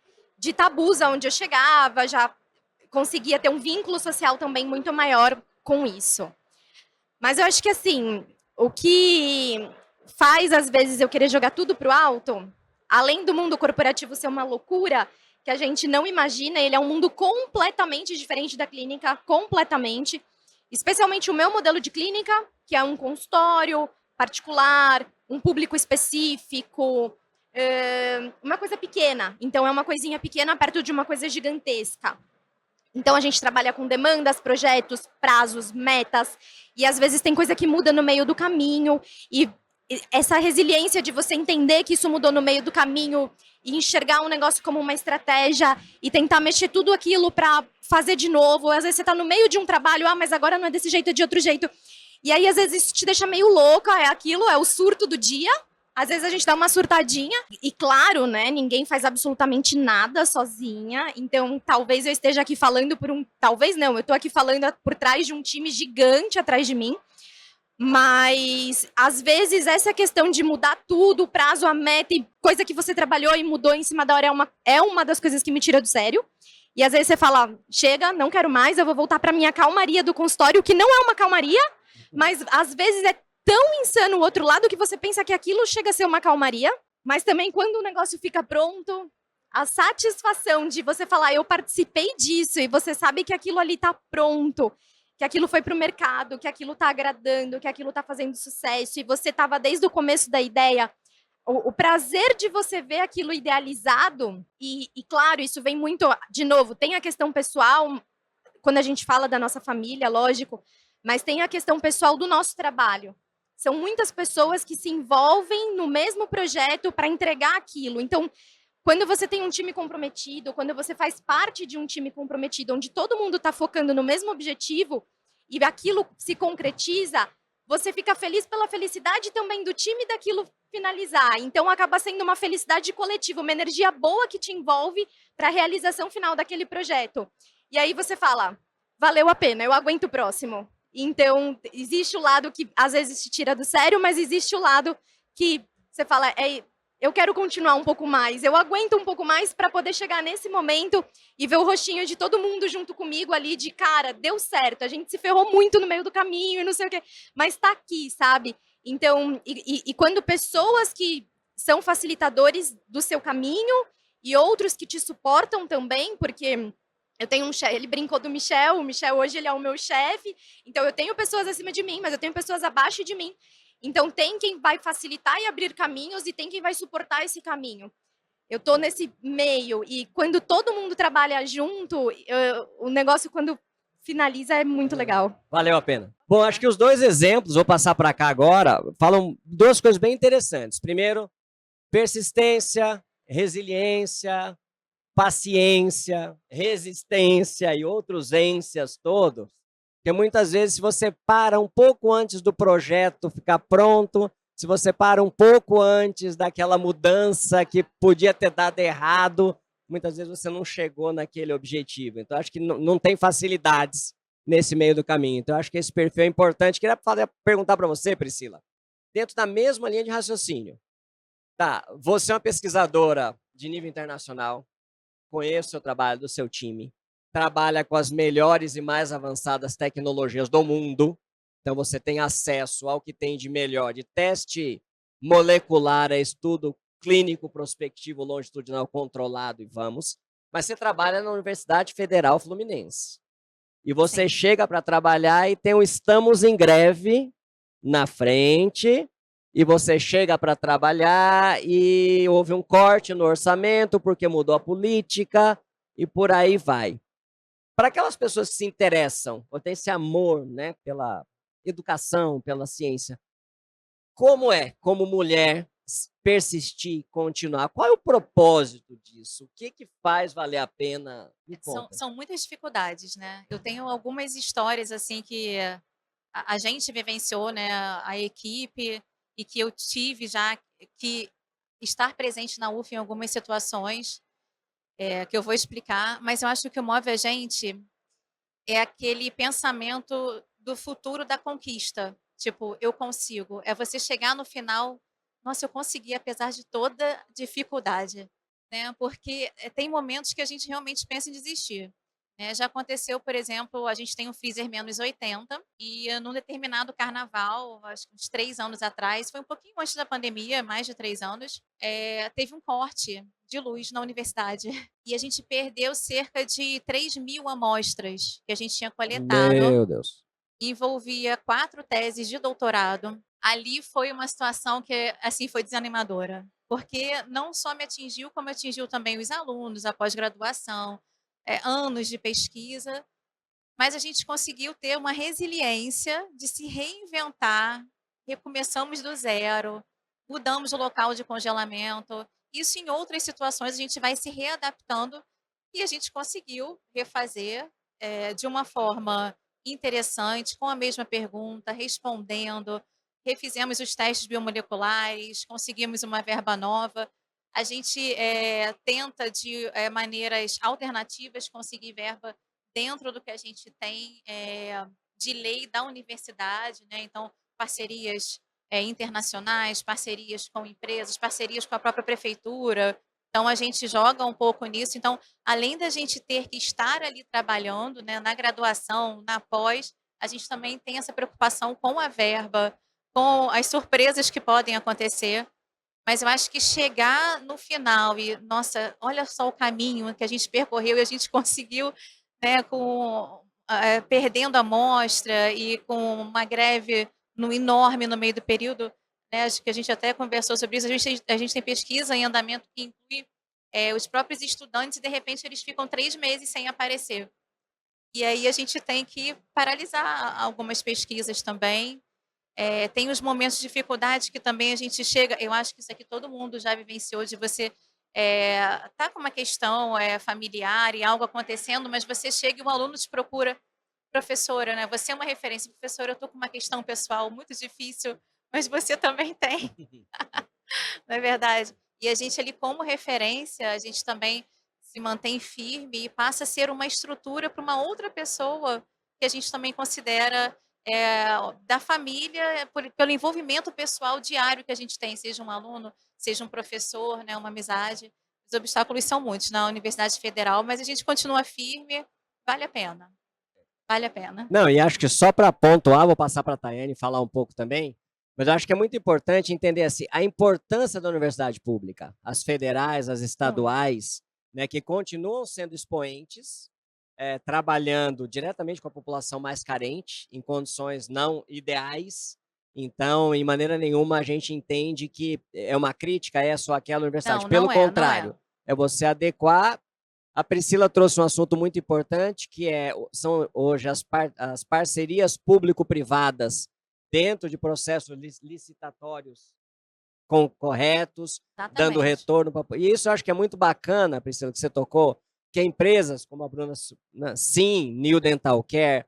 Speaker 4: tabus aonde eu chegava, já conseguia ter um vínculo social também muito maior com isso. Mas eu acho que assim, o que faz às vezes eu querer jogar tudo pro alto, além do mundo corporativo ser uma loucura que a gente não imagina, ele é um mundo completamente diferente da clínica, completamente. Especialmente o meu modelo de clínica, que é um consultório particular, um público específico, uma coisa pequena. Então, é uma coisinha pequena perto de uma coisa gigantesca. Então, a gente trabalha com demandas, projetos, prazos, metas, e às vezes tem coisa que muda no meio do caminho, e essa resiliência de você entender que isso mudou no meio do caminho e enxergar um negócio como uma estratégia e tentar mexer tudo aquilo para fazer de novo. Às vezes você está no meio de um trabalho, mas agora não é desse jeito, é de outro jeito. E aí, às vezes, isso te deixa meio louca, é aquilo, é o surto do dia. Às vezes a gente dá uma surtadinha. E claro, né, ninguém faz absolutamente nada sozinha. Então, talvez eu esteja aqui falando por um... Talvez não, eu estou aqui falando por trás de um time gigante atrás de mim. Mas, às vezes, essa questão de mudar tudo, o prazo, a meta, e coisa que você trabalhou e mudou em cima da hora é uma das coisas que me tira do sério. E, às vezes, você fala, chega, não quero mais, eu vou voltar para minha calmaria do consultório, que não é uma calmaria, mas, às vezes, é tão insano o outro lado que você pensa que aquilo chega a ser uma calmaria. Mas, também, quando o negócio fica pronto, a satisfação de você falar, eu participei disso, e você sabe que aquilo ali está pronto, que aquilo foi para o mercado, que aquilo está agradando, que aquilo está fazendo sucesso, e você estava desde o começo da ideia, o prazer de você ver aquilo idealizado, e claro, isso vem muito, de novo, tem a questão pessoal, quando a gente fala da nossa família, lógico, mas tem a questão pessoal do nosso trabalho. São muitas pessoas que se envolvem no mesmo projeto para entregar aquilo. Então, quando você tem um time comprometido, quando você faz parte de um time comprometido, onde todo mundo está focando no mesmo objetivo e aquilo se concretiza, você fica feliz pela felicidade também do time daquilo finalizar. Então, acaba sendo uma felicidade coletiva, uma energia boa que te envolve para a realização final daquele projeto. E aí você fala, valeu a pena, eu aguento o próximo. Então, existe o lado que às vezes te tira do sério, mas existe o lado que você fala, eu quero continuar um pouco mais, eu aguento um pouco mais para poder chegar nesse momento e ver o rostinho de todo mundo junto comigo ali, de cara, deu certo, a gente se ferrou muito no meio do caminho e não sei o quê, mas tá aqui, sabe? Então, e quando pessoas que são facilitadores do seu caminho e outros que te suportam também, porque eu tenho um chefe, ele brincou do Michel, o Michel hoje ele é o meu chefe, então eu tenho pessoas acima de mim, mas eu tenho pessoas abaixo de mim. Então tem quem vai facilitar e abrir caminhos e tem quem vai suportar esse caminho. Eu tô nesse meio e quando todo mundo trabalha junto, o negócio quando finaliza é muito legal.
Speaker 1: Valeu a pena. Bom, acho que os dois exemplos, vou passar para cá agora, falam duas coisas bem interessantes. Primeiro, persistência, resiliência, paciência, resistência e outros ênsias todos. Porque muitas vezes, se você para um pouco antes do projeto ficar pronto, se você para um pouco antes daquela mudança que podia ter dado errado, muitas vezes você não chegou naquele objetivo. Então, acho que não tem facilidades nesse meio do caminho. Então, acho que esse perfil é importante. Queria perguntar para você, Priscila, dentro da mesma linha de raciocínio. Tá, você é uma pesquisadora de nível internacional, conheço o seu trabalho, do seu time, trabalha com as melhores e mais avançadas tecnologias do mundo, então você tem acesso ao que tem de melhor de teste molecular, a estudo clínico prospectivo longitudinal controlado e vamos, mas você trabalha na Universidade Federal Fluminense. E você
Speaker 3: Sim.
Speaker 1: chega para trabalhar e tem um estamos em greve na frente, e você chega para trabalhar e houve um corte no orçamento porque mudou a política e por aí vai. Para aquelas pessoas que se interessam, ou têm esse amor, né, pela educação, pela ciência, como é, como mulher, persistir, continuar? Qual é o propósito disso? O que que faz valer a pena? Me
Speaker 3: São,
Speaker 1: conta.
Speaker 3: são muitas dificuldades, né? Eu tenho algumas histórias assim que a gente vivenciou, né? A equipe e que eu tive já que estar presente na UF em algumas situações que eu vou explicar, mas eu acho que o que move a gente é aquele pensamento do futuro da conquista. Tipo, eu consigo. É você chegar no final, nossa, eu consegui apesar de toda dificuldade, né? Porque tem momentos que a gente realmente pensa em desistir. Né? Já aconteceu, por exemplo, a gente tem um freezer menos 80 e num determinado carnaval, acho que uns 3 anos atrás, foi um pouquinho antes da pandemia, mais de 3 anos, teve um corte de luz na universidade. E a gente perdeu cerca de 3.000 amostras que a gente tinha coletado.
Speaker 1: Meu Deus.
Speaker 3: Envolvia 4 teses de doutorado. Ali foi uma situação que, assim, foi desanimadora. Porque não só me atingiu, como atingiu também os alunos, a pós-graduação, anos de pesquisa. Mas a gente conseguiu ter uma resiliência de se reinventar, recomeçamos do zero, mudamos o local de congelamento. Isso em outras situações a gente vai se readaptando e a gente conseguiu refazer de uma forma interessante, com a mesma pergunta, respondendo, refizemos os testes biomoleculares, conseguimos uma verba nova. A gente tenta de maneiras alternativas conseguir verba dentro do que a gente tem de lei da universidade, né? Então, parcerias internacionais, parcerias com empresas, parcerias com a própria prefeitura. Então, a gente joga um pouco nisso. Então, além da gente ter que estar ali trabalhando, né, na graduação, na pós, a gente também tem essa preocupação com a verba, com as surpresas que podem acontecer. Mas eu acho que chegar no final e, nossa, olha só o caminho que a gente percorreu e a gente conseguiu, né, perdendo a amostra e com uma greve enorme no meio do período, né, acho que a gente até conversou sobre isso, a gente tem pesquisa em andamento que inclui os próprios estudantes e, de repente, eles ficam 3 meses sem aparecer. E aí a gente tem que paralisar algumas pesquisas também. Tem os momentos de dificuldade que também a gente chega, eu acho que isso aqui todo mundo já vivenciou, de você tá com uma questão familiar e algo acontecendo, mas você chega e um aluno te procura, professora, né? Você é uma referência, professora, eu estou com uma questão pessoal muito difícil, mas você também tem, não é verdade? E a gente ali, como referência, a gente também se mantém firme e passa a ser uma estrutura para uma outra pessoa que a gente também considera da família, pelo envolvimento pessoal diário que a gente tem, seja um aluno, seja um professor, né, uma amizade. Os obstáculos são muitos na Universidade Federal, mas a gente continua firme, vale a pena. Vale a pena.
Speaker 1: Não, e acho que só para pontuar, vou passar para a Tayane falar um pouco também, mas eu acho que é muito importante entender assim, a importância da universidade pública, as federais, as estaduais, né, que continuam sendo expoentes, trabalhando diretamente com a população mais carente, em condições não ideais. Então, em maneira nenhuma, a gente entende que é uma crítica a essa ou aquela universidade.
Speaker 3: Não,
Speaker 1: Pelo
Speaker 3: não é, não
Speaker 1: contrário,
Speaker 3: é.
Speaker 1: é você adequar. A Priscila trouxe um assunto muito importante, que são hoje as parcerias público-privadas dentro de processos licitatórios corretos, dando
Speaker 3: Exatamente.
Speaker 1: retorno. E isso eu acho que é muito bacana, Priscila, que você tocou, que empresas como a Bruna Sim, New Dental Care,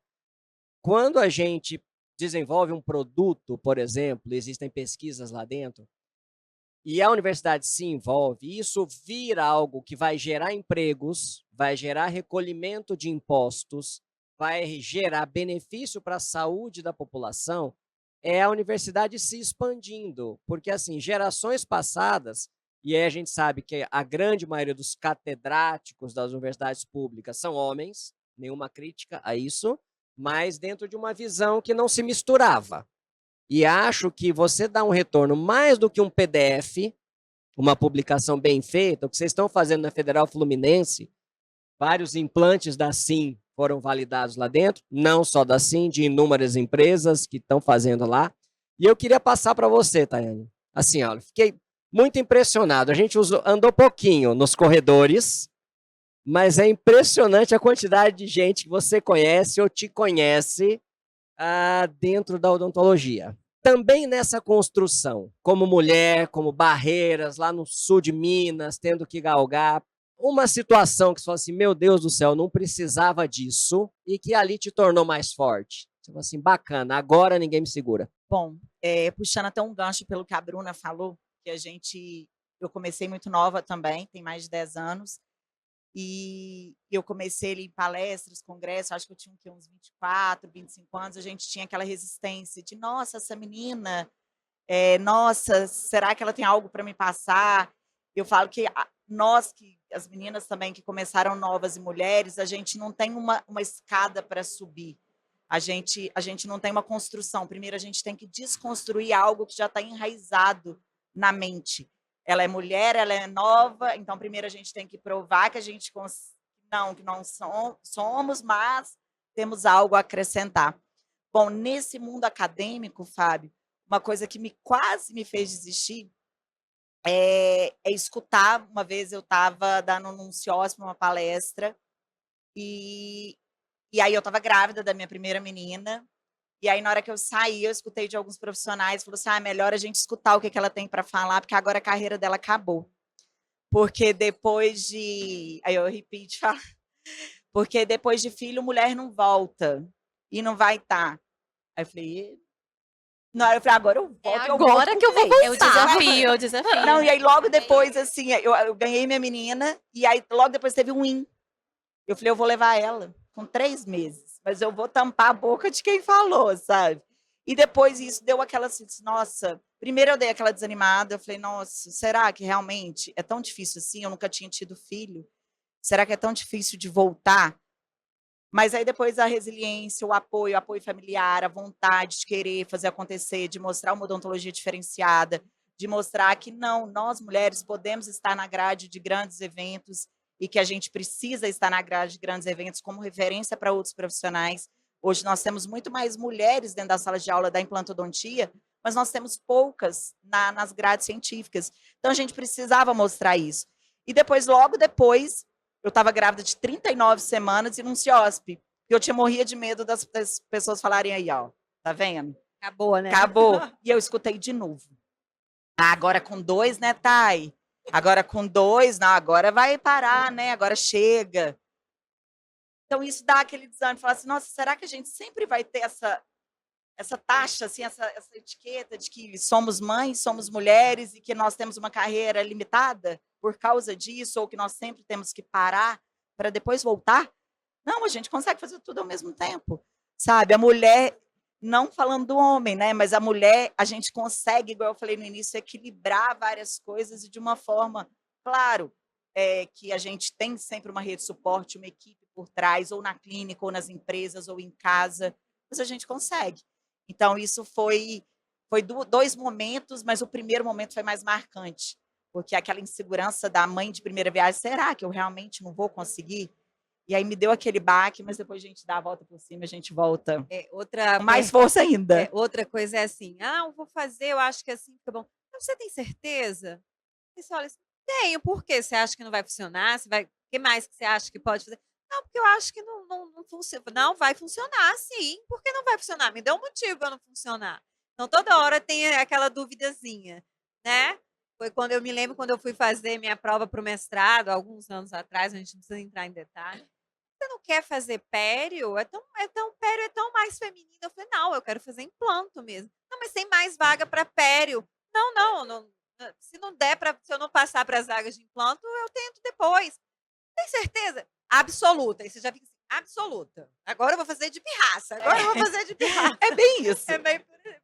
Speaker 1: quando a gente desenvolve um produto, por exemplo, existem pesquisas lá dentro, e a universidade se envolve, isso vira algo que vai gerar empregos, vai gerar recolhimento de impostos, vai gerar benefício para a saúde da população, é a universidade se expandindo. Porque, assim, gerações passadas, e aí a gente sabe que a grande maioria dos catedráticos das universidades públicas são homens, nenhuma crítica a isso, mas dentro de uma visão que não se misturava. E acho que você dá um retorno mais do que um PDF, uma publicação bem feita, o que vocês estão fazendo na Federal Fluminense, vários implantes da SIM foram validados lá dentro, não só da SIM, de inúmeras empresas que estão fazendo lá. E eu queria passar para você, Tayane. Assim, olha, fiquei muito impressionado. A gente andou pouquinho nos corredores, mas é impressionante a quantidade de gente que você conhece ou te conhece dentro da odontologia. Também nessa construção, como mulher, como Barreiras, lá no sul de Minas, tendo que galgar uma situação que você fala assim, meu Deus do céu, não precisava disso, e que ali te tornou mais forte. Você fala assim, bacana, agora ninguém me segura.
Speaker 2: Bom, puxando até um gancho pelo que a Bruna falou, que eu comecei muito nova também, tem mais de 10 anos, e eu comecei ali em palestras, congressos, acho que eu tinha uns 24, 25 anos, a gente tinha aquela resistência de, nossa, essa menina, nossa, será que ela tem algo para me passar? Eu falo que nós, as meninas também que começaram novas e mulheres, a gente não tem uma escada para subir, a gente não tem uma construção, primeiro a gente tem que desconstruir algo que já está enraizado na mente. Ela é mulher, ela é nova, então primeiro a gente tem que provar que a gente que não somos, mas temos algo a acrescentar. Bom, nesse mundo acadêmico, Fábio, uma coisa que quase me fez desistir é escutar. Uma vez eu estava dando um CIOSP, uma palestra, e aí eu estava grávida da minha primeira menina. E aí, na hora que eu saí, eu escutei de alguns profissionais, falou assim, é melhor a gente escutar o que ela tem para falar, porque agora a carreira dela acabou. Porque depois de... Aí eu repito, falo, porque depois de filho, mulher não volta, e não vai estar. Aí eu falei... Não, eu falei, agora eu volto.
Speaker 4: Agora que eu vou
Speaker 3: É o desafio, é o desafio.
Speaker 2: Não, e aí logo depois, assim, eu ganhei minha menina, e aí logo depois teve um IN. Eu falei, eu vou levar ela com 3 meses, mas eu vou tampar a boca de quem falou, sabe? E depois isso deu aquela assim, nossa, primeiro eu dei aquela desanimada, eu falei, nossa, será que realmente é tão difícil assim? Eu nunca tinha tido filho. Será que é tão difícil de voltar? Mas aí depois a resiliência, o apoio familiar, a vontade de querer fazer acontecer, de mostrar uma odontologia diferenciada, de mostrar que não, nós mulheres podemos estar na grade de grandes eventos e que a gente precisa estar na grade de grandes eventos como referência para outros profissionais. Hoje nós temos muito mais mulheres dentro da sala de aula da implantodontia, mas nós temos poucas nas grades científicas. Então a gente precisava mostrar isso. E depois, logo depois, eu estava grávida de 39 semanas e num CIOSP. Eu morria de medo das pessoas falarem aí, ó, tá vendo?
Speaker 4: Acabou, né?
Speaker 2: Acabou. E eu escutei de novo. Agora com 2, né, Thay? Agora com 2, não, agora vai parar, né? Agora chega. Então isso dá aquele desânimo, falar assim, nossa, será que a gente sempre vai ter essa taxa, assim, essa etiqueta de que somos mães, somos mulheres e que nós temos uma carreira limitada por causa disso, ou que nós sempre temos que parar para depois voltar? Não, a gente consegue fazer tudo ao mesmo tempo, sabe? A mulher não falando do homem, né? Mas a mulher, a gente consegue, igual eu falei no início, equilibrar várias coisas e de uma forma, claro, que a gente tem sempre uma rede de suporte, uma equipe por trás, ou na clínica, ou nas empresas, ou em casa, mas a gente consegue. Então, isso foi dois momentos, mas o primeiro momento foi mais marcante, porque aquela insegurança da mãe de primeira viagem, será que eu realmente não vou conseguir? E aí me deu aquele baque, mas depois a gente dá a volta por cima, a gente volta com mais força ainda.
Speaker 5: Outra coisa é assim, eu vou fazer, eu acho que assim fica bom. Mas você tem certeza? E você olha assim, tenho, por quê? Você acha que não vai funcionar? O que mais que você acha que pode fazer? Não, porque eu acho que não funciona. Não, vai funcionar, sim. Por que não vai funcionar? Me dê um motivo para não funcionar. Então, toda hora tem aquela duvidazinha, né? Foi quando eu me lembro, quando eu fui fazer minha prova para o mestrado, alguns anos atrás, a gente não precisa entrar em detalhe. Você não quer fazer pério? Pério é tão mais feminino. Eu falei, não, eu quero fazer implanto mesmo. Não, mas tem mais vaga para pério. Não, se não der se eu não passar para as vagas de implanto, eu tento depois. Tem certeza? Absoluta. Aí você já fica assim, absoluta. Agora eu vou fazer de pirraça. Agora eu vou fazer de pirraça.
Speaker 2: É bem isso.
Speaker 5: É bem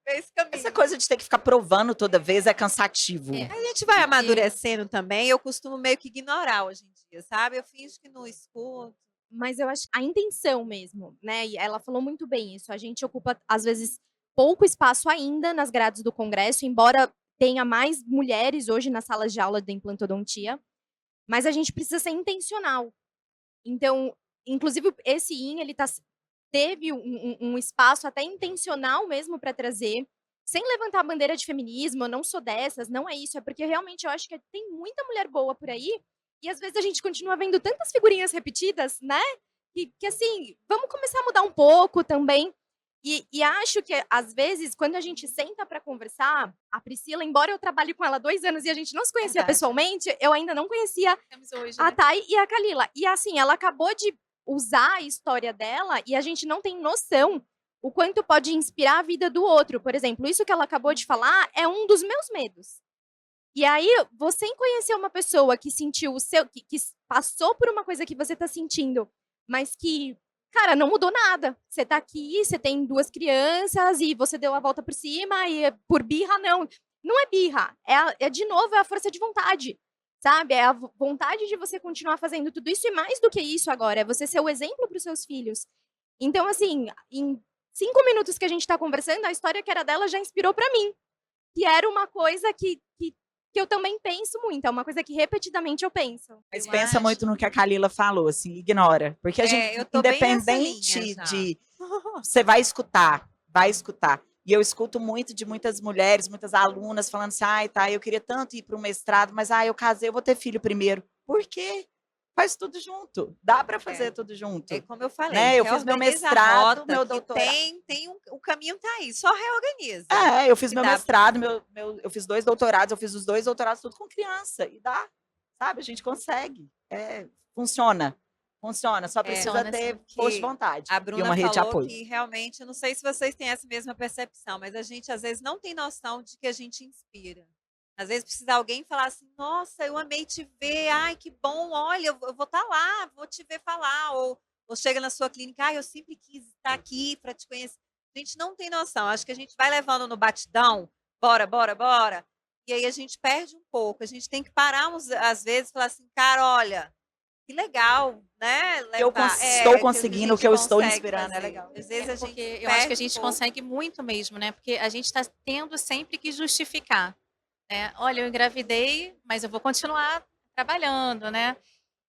Speaker 5: esse caminho.
Speaker 2: Essa coisa de ter que ficar provando toda vez é cansativo.
Speaker 5: A gente vai amadurecendo também. Eu costumo meio que ignorar hoje em dia, sabe? Eu finjo que não escuto.
Speaker 4: Mas eu acho a intenção mesmo, né? E ela falou muito bem isso. A gente ocupa, às vezes, pouco espaço ainda nas grades do congresso, embora tenha mais mulheres hoje nas salas de aula de implantodontia, mas a gente precisa ser intencional. Então, inclusive, esse IN, teve um espaço até intencional mesmo para trazer, sem levantar a bandeira de feminismo, eu não sou dessas, não é isso, é porque realmente eu acho que tem muita mulher boa por aí, e às vezes a gente continua vendo tantas figurinhas repetidas, né? Que assim, vamos começar a mudar um pouco também. E acho que, às vezes, quando a gente senta para conversar, a Priscila, embora eu trabalhe com ela há 2 anos e a gente não se conhecia pessoalmente, eu ainda não conhecia
Speaker 3: Hoje,
Speaker 4: a
Speaker 3: né?
Speaker 4: Thay e a Kalila. E assim, ela acabou de usar a história dela e a gente não tem noção o quanto pode inspirar a vida do outro. Por exemplo, isso que ela acabou de falar é um dos meus medos. E aí, você conhecer uma pessoa que sentiu o seu, que passou por uma coisa que você está sentindo, mas que, cara, não mudou nada. Você tá aqui, você tem 2 crianças e você deu a volta por cima e por birra, não. Não é birra, de novo, é a força de vontade, sabe? É a vontade de você continuar fazendo tudo isso e mais do que isso agora, é você ser o exemplo para os seus filhos. Então, assim, em 5 minutos que a gente está conversando, a história que era dela já inspirou para mim, que era uma coisa que eu também penso muito, é uma coisa que repetidamente eu penso.
Speaker 2: Mas pensa muito no que a Kalila falou, assim, ignora. Porque a gente,
Speaker 5: eu tô bem nessa
Speaker 2: independente
Speaker 5: linha já.
Speaker 2: de. Você vai escutar, vai escutar. E eu escuto muito de muitas mulheres, muitas alunas falando assim: ai, tá, eu queria tanto ir para o mestrado, mas eu casei, eu vou ter filho primeiro. Por quê? Faz tudo junto. Dá para fazer tudo junto.
Speaker 5: É como eu falei,
Speaker 2: Né? Eu fiz meu
Speaker 5: reorganiza a
Speaker 2: mestrado,
Speaker 5: rota,
Speaker 2: meu
Speaker 5: que
Speaker 2: doutorado.
Speaker 5: o caminho tá aí, só reorganiza.
Speaker 2: Eu fiz
Speaker 5: E
Speaker 2: meu
Speaker 5: dá.
Speaker 2: mestrado, eu fiz 2 doutorados, eu fiz os 2 doutorados tudo com criança. E dá, sabe? A gente consegue. Funciona. Funciona. Só precisa
Speaker 3: Funciona,
Speaker 2: ter
Speaker 5: que
Speaker 2: força de vontade.
Speaker 5: A
Speaker 2: E
Speaker 5: Bruna
Speaker 2: uma rede de
Speaker 5: falou
Speaker 2: apoio.
Speaker 5: que realmente, eu não sei se vocês têm essa mesma percepção, mas a gente às vezes não tem noção de que a gente inspira. Às vezes precisa alguém falar assim, nossa, eu amei te ver, ai, que bom, olha, eu vou estar lá, vou te ver falar, ou chega na sua clínica, eu sempre quis estar aqui para te conhecer. A gente não tem noção, acho que a gente vai levando no batidão, bora, bora, bora, e aí a gente perde um pouco, a gente tem que parar às vezes e falar assim, cara, olha, que legal, né?
Speaker 2: Estou conseguindo o que eu estou inspirando,
Speaker 5: fazer.
Speaker 2: é legal.
Speaker 5: Às vezes a gente
Speaker 3: porque eu acho que a
Speaker 5: perde um
Speaker 3: gente
Speaker 5: pouco.
Speaker 3: consegue muito mesmo, né? Porque a gente está tendo sempre que justificar, né? Olha, eu engravidei, mas eu vou continuar trabalhando, né?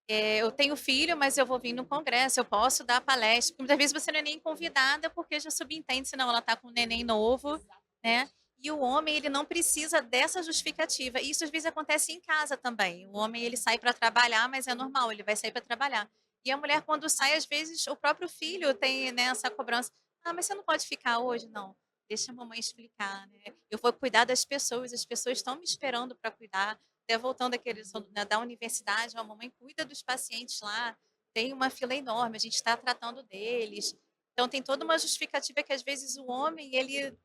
Speaker 3: Eu tenho filho, mas eu vou vir no congresso, eu posso dar palestra. Porque muitas vezes você não é nem convidada porque já subentende, senão ela está com um neném novo, né? E o homem, ele não precisa dessa justificativa. E isso às vezes acontece em casa também. O homem, ele sai para trabalhar, mas é normal, ele vai sair para trabalhar. E a mulher, quando sai, às vezes o próprio filho tem, né, essa cobrança. Ah, mas você não pode ficar hoje? Não. Deixa a mamãe explicar, né? Eu vou cuidar das pessoas, as pessoas estão me esperando para cuidar. Até voltando àquele da universidade, a mamãe cuida dos pacientes lá, tem uma fila enorme, a gente está tratando deles. Então tem toda uma justificativa que às vezes o homem, ele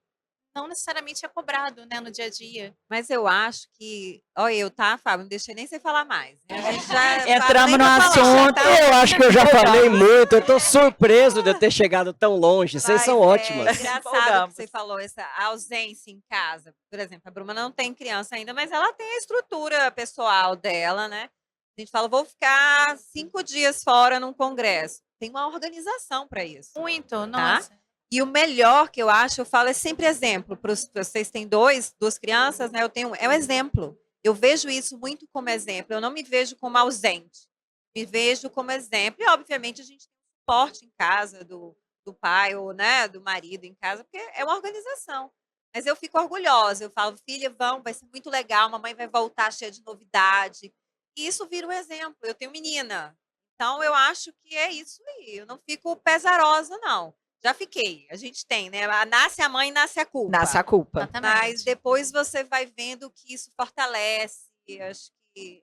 Speaker 3: não necessariamente é cobrado, né, no dia a dia.
Speaker 5: Mas eu acho que. Olha, eu, tá, Fábio? Não deixei nem você falar mais. A gente já.
Speaker 2: Entramos
Speaker 5: Fábio, nem
Speaker 2: no
Speaker 5: pra falar,
Speaker 2: assunto.
Speaker 5: tá?
Speaker 1: Eu acho que eu já falei muito, eu tô surpreso de eu ter chegado tão longe. Vocês
Speaker 5: Mas
Speaker 1: são
Speaker 5: é
Speaker 1: ótimas.
Speaker 5: engraçado
Speaker 2: Empolgamos.
Speaker 5: que você falou essa ausência em casa. Por exemplo, a Bruna não tem criança ainda, mas ela tem a estrutura pessoal dela, né? A gente fala, vou ficar 5 dias fora num congresso. Tem uma organização para isso.
Speaker 3: Muito, nossa.
Speaker 5: E o melhor que eu acho, eu falo, é sempre exemplo. Vocês têm duas crianças, né? Eu tenho, é um exemplo. Eu vejo isso muito como exemplo. Eu não me vejo como ausente. Me vejo como exemplo. E, obviamente, a gente tem suporte em casa do pai ou, né, do marido em casa, porque é uma organização. Mas eu fico orgulhosa. Eu falo, filha, vai ser muito legal. Mamãe vai voltar cheia de novidade. E isso vira um exemplo. Eu tenho menina. Então, eu acho que é isso aí. Eu não fico pesarosa, não. Já fiquei. A gente tem, né? Nasce a mãe e nasce a culpa.
Speaker 2: Nasce a culpa.
Speaker 3: Exatamente.
Speaker 5: Mas depois você vai vendo que isso fortalece. Acho que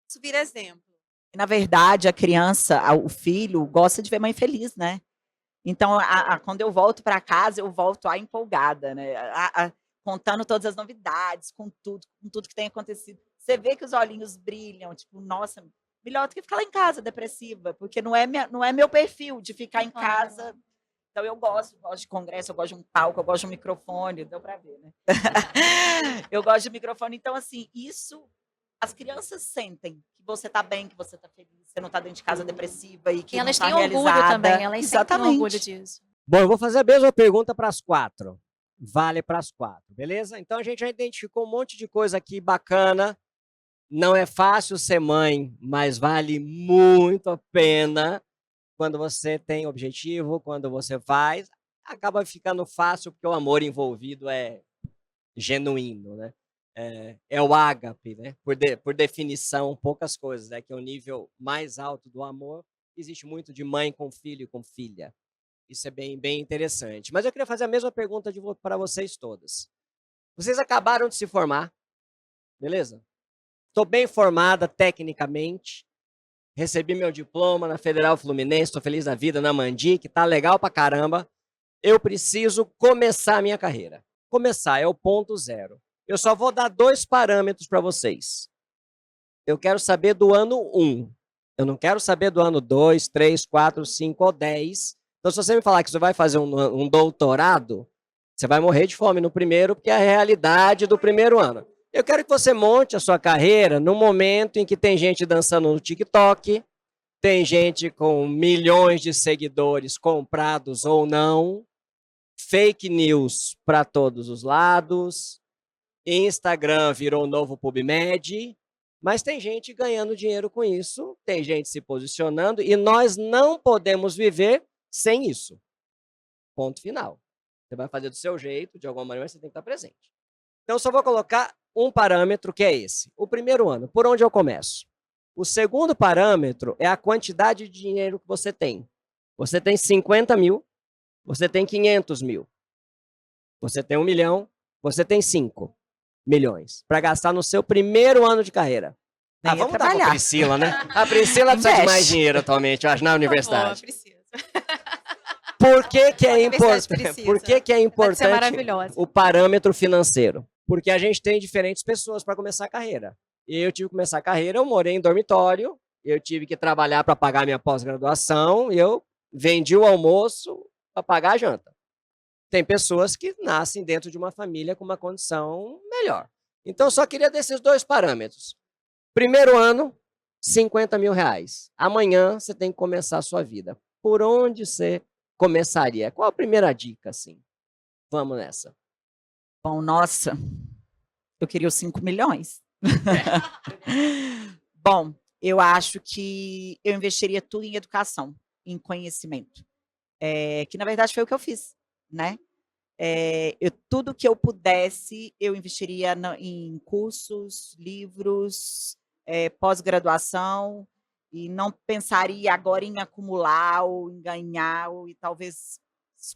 Speaker 5: isso vira exemplo.
Speaker 2: Na verdade, a criança, o filho, gosta de ver mãe feliz, né? Então, quando eu volto para casa, eu volto empolgada, né? Contando todas as novidades, com tudo que tem acontecido. Você vê que os olhinhos brilham, tipo, nossa, melhor do que ficar lá em casa depressiva, porque não é meu perfil de ficar em casa. Então, eu gosto de congresso, eu gosto de um palco, eu gosto de um microfone, deu para ver, né? Eu gosto de microfone. Então, assim, isso as crianças sentem que você está bem, que você está feliz, você não está dentro de casa depressiva e que
Speaker 3: E elas
Speaker 2: não
Speaker 3: têm
Speaker 2: tá
Speaker 3: orgulho
Speaker 2: realizada.
Speaker 3: também, elas sentem orgulho disso.
Speaker 1: Bom, eu vou fazer a mesma pergunta para as 4. Vale para as 4, beleza? Então a gente já identificou um monte de coisa aqui bacana. Não é fácil ser mãe, mas vale muito a pena quando você tem objetivo, quando você faz. Acaba ficando fácil porque o amor envolvido é genuíno, né? É o ágape, né? Por definição, poucas coisas, né? Que é o nível mais alto do amor. Existe muito de mãe com filho e com filha. Isso é bem interessante. Mas eu queria fazer a mesma pergunta para vocês todas. Vocês acabaram de se formar, beleza? Estou bem formada tecnicamente. Recebi meu diploma na Federal Fluminense, estou feliz da vida na Mandi, que tá legal pra caramba. Eu preciso começar a minha carreira. Começar é o ponto zero. Eu só vou dar 2 parâmetros para vocês. Eu quero saber do ano 1. Eu não quero saber do ano 2, 3, 4, 5 ou 10. Então, se você me falar que você vai fazer um doutorado, você vai morrer de fome no primeiro, porque é a realidade do primeiro ano. Eu quero que você monte a sua carreira no momento em que tem gente dançando no TikTok, tem gente com milhões de seguidores comprados ou não, fake news para todos os lados, Instagram virou o novo PubMed, mas tem gente ganhando dinheiro com isso, tem gente se posicionando e nós não podemos viver sem isso. Ponto final. Você vai fazer do seu jeito, de alguma maneira, mas você tem que estar presente. Então, eu só vou colocar um parâmetro que é esse. O primeiro ano, por onde eu começo? O segundo parâmetro é a quantidade de dinheiro que você tem. Você tem 50 mil, você tem 500 mil, você tem 1 milhão, você tem 5 milhões para gastar no seu primeiro ano de carreira. Vamos dar para a Priscila, né? A Priscila precisa de mais dinheiro atualmente, eu acho, na universidade.
Speaker 3: Precisa.
Speaker 1: Por que é importante? Por que é importante o parâmetro financeiro? Porque a gente tem diferentes pessoas para começar a carreira. Eu tive que começar a carreira, eu morei em dormitório, eu tive que trabalhar para pagar minha pós-graduação, e eu vendi o almoço para pagar a janta. Tem pessoas que nascem dentro de uma família com uma condição melhor. Então, eu só queria desses 2 parâmetros. Primeiro ano, 50 mil reais. Amanhã, você tem que começar a sua vida. Por onde você começaria? Qual a primeira dica, assim? Vamos nessa.
Speaker 2: Bom, nossa, eu queria os 5 milhões. Bom, eu acho que eu investiria tudo em educação, em conhecimento. Que, na verdade, foi o que eu fiz, né? Tudo que eu pudesse, eu investiria em cursos, livros, pós-graduação, e não pensaria agora em acumular ou em ganhar, e talvez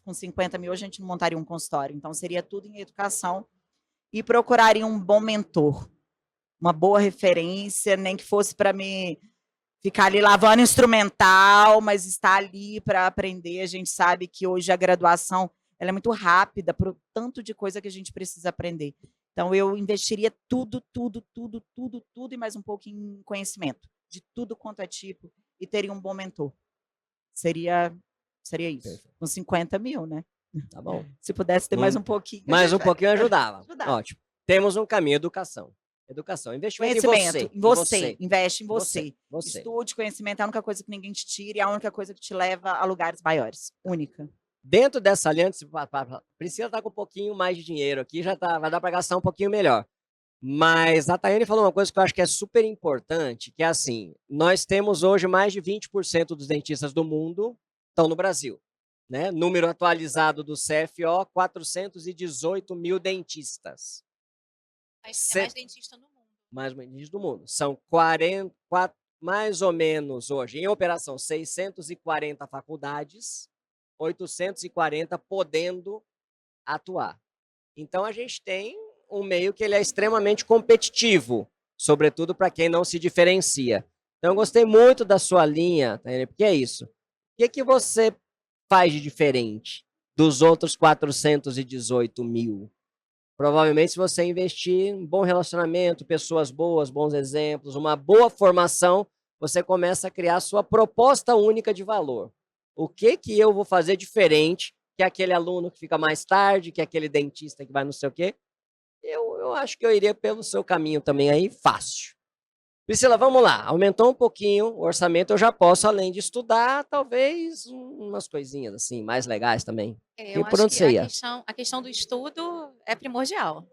Speaker 2: com 50 mil a gente não montaria um consultório. Então, seria tudo em educação e procuraria um bom mentor, uma boa referência, nem que fosse para me ficar ali lavando instrumental, mas estar ali para aprender. A gente sabe que hoje a graduação ela é muito rápida para o tanto de coisa que a gente precisa aprender. Então, eu investiria tudo e mais um pouco em conhecimento, de tudo quanto é tipo, e teria um bom mentor. Seria isso.
Speaker 1: Perfeito.
Speaker 2: Com 50 mil, né?
Speaker 1: Tá bom.
Speaker 2: Se pudesse ter mais um pouquinho.
Speaker 1: Mais um pouquinho ajudava.
Speaker 2: Ajudava.
Speaker 1: Ótimo. Temos um caminho, educação. Educação, investimento
Speaker 2: Conhecimento,
Speaker 1: em você.
Speaker 2: em você. Investe em você.
Speaker 1: Você.
Speaker 2: Estude, conhecimento é a única coisa que ninguém te tira e é a única coisa que te leva a lugares maiores. Única.
Speaker 1: Dentro dessa aliança, Priscila está com um pouquinho mais de dinheiro aqui, já vai dar para gastar um pouquinho melhor. Mas a Tayane falou uma coisa que eu acho que é super importante, que é assim, nós temos hoje mais de 20% dos dentistas do mundo estão no Brasil. Né? Número atualizado do CFO, 418 mil dentistas.
Speaker 3: Mas é mais dentista no mundo.
Speaker 1: Mais dentistas do mundo. São 44, mais ou menos hoje, em operação, 640 faculdades, 840 podendo atuar. Então, a gente tem um meio que ele é extremamente competitivo, sobretudo para quem não se diferencia. Então, eu gostei muito da sua linha, Tayane, porque é isso. O que você faz de diferente dos outros 418 mil? Provavelmente, se você investir em bom relacionamento, pessoas boas, bons exemplos, uma boa formação, você começa a criar a sua proposta única de valor. O que eu vou fazer diferente que aquele aluno que fica mais tarde, que aquele dentista que vai não sei o quê? Eu acho que eu iria pelo seu caminho também aí, fácil. Priscila, vamos lá. Aumentou um pouquinho o orçamento, eu já posso, além de estudar, talvez umas coisinhas assim, mais legais também.
Speaker 3: Eu
Speaker 1: por
Speaker 3: acho
Speaker 1: onde
Speaker 3: que
Speaker 1: você ia?
Speaker 3: a questão do estudo é primordial.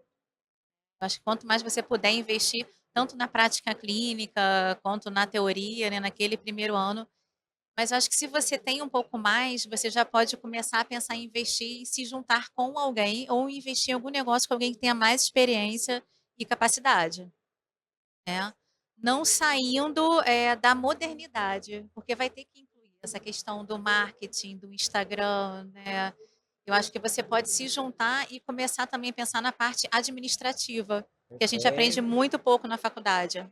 Speaker 3: Eu acho que quanto mais você puder investir, tanto na prática clínica, quanto na teoria, né, naquele primeiro ano, mas eu acho que se você tem um pouco mais, você já pode começar a pensar em investir, em se juntar com alguém ou investir em algum negócio com alguém que tenha mais experiência e capacidade, né? Não saindo da modernidade, porque vai ter que incluir essa questão do marketing, do Instagram, né? Eu acho que você pode se juntar e começar também a pensar na parte administrativa, que a gente aprende muito pouco na faculdade.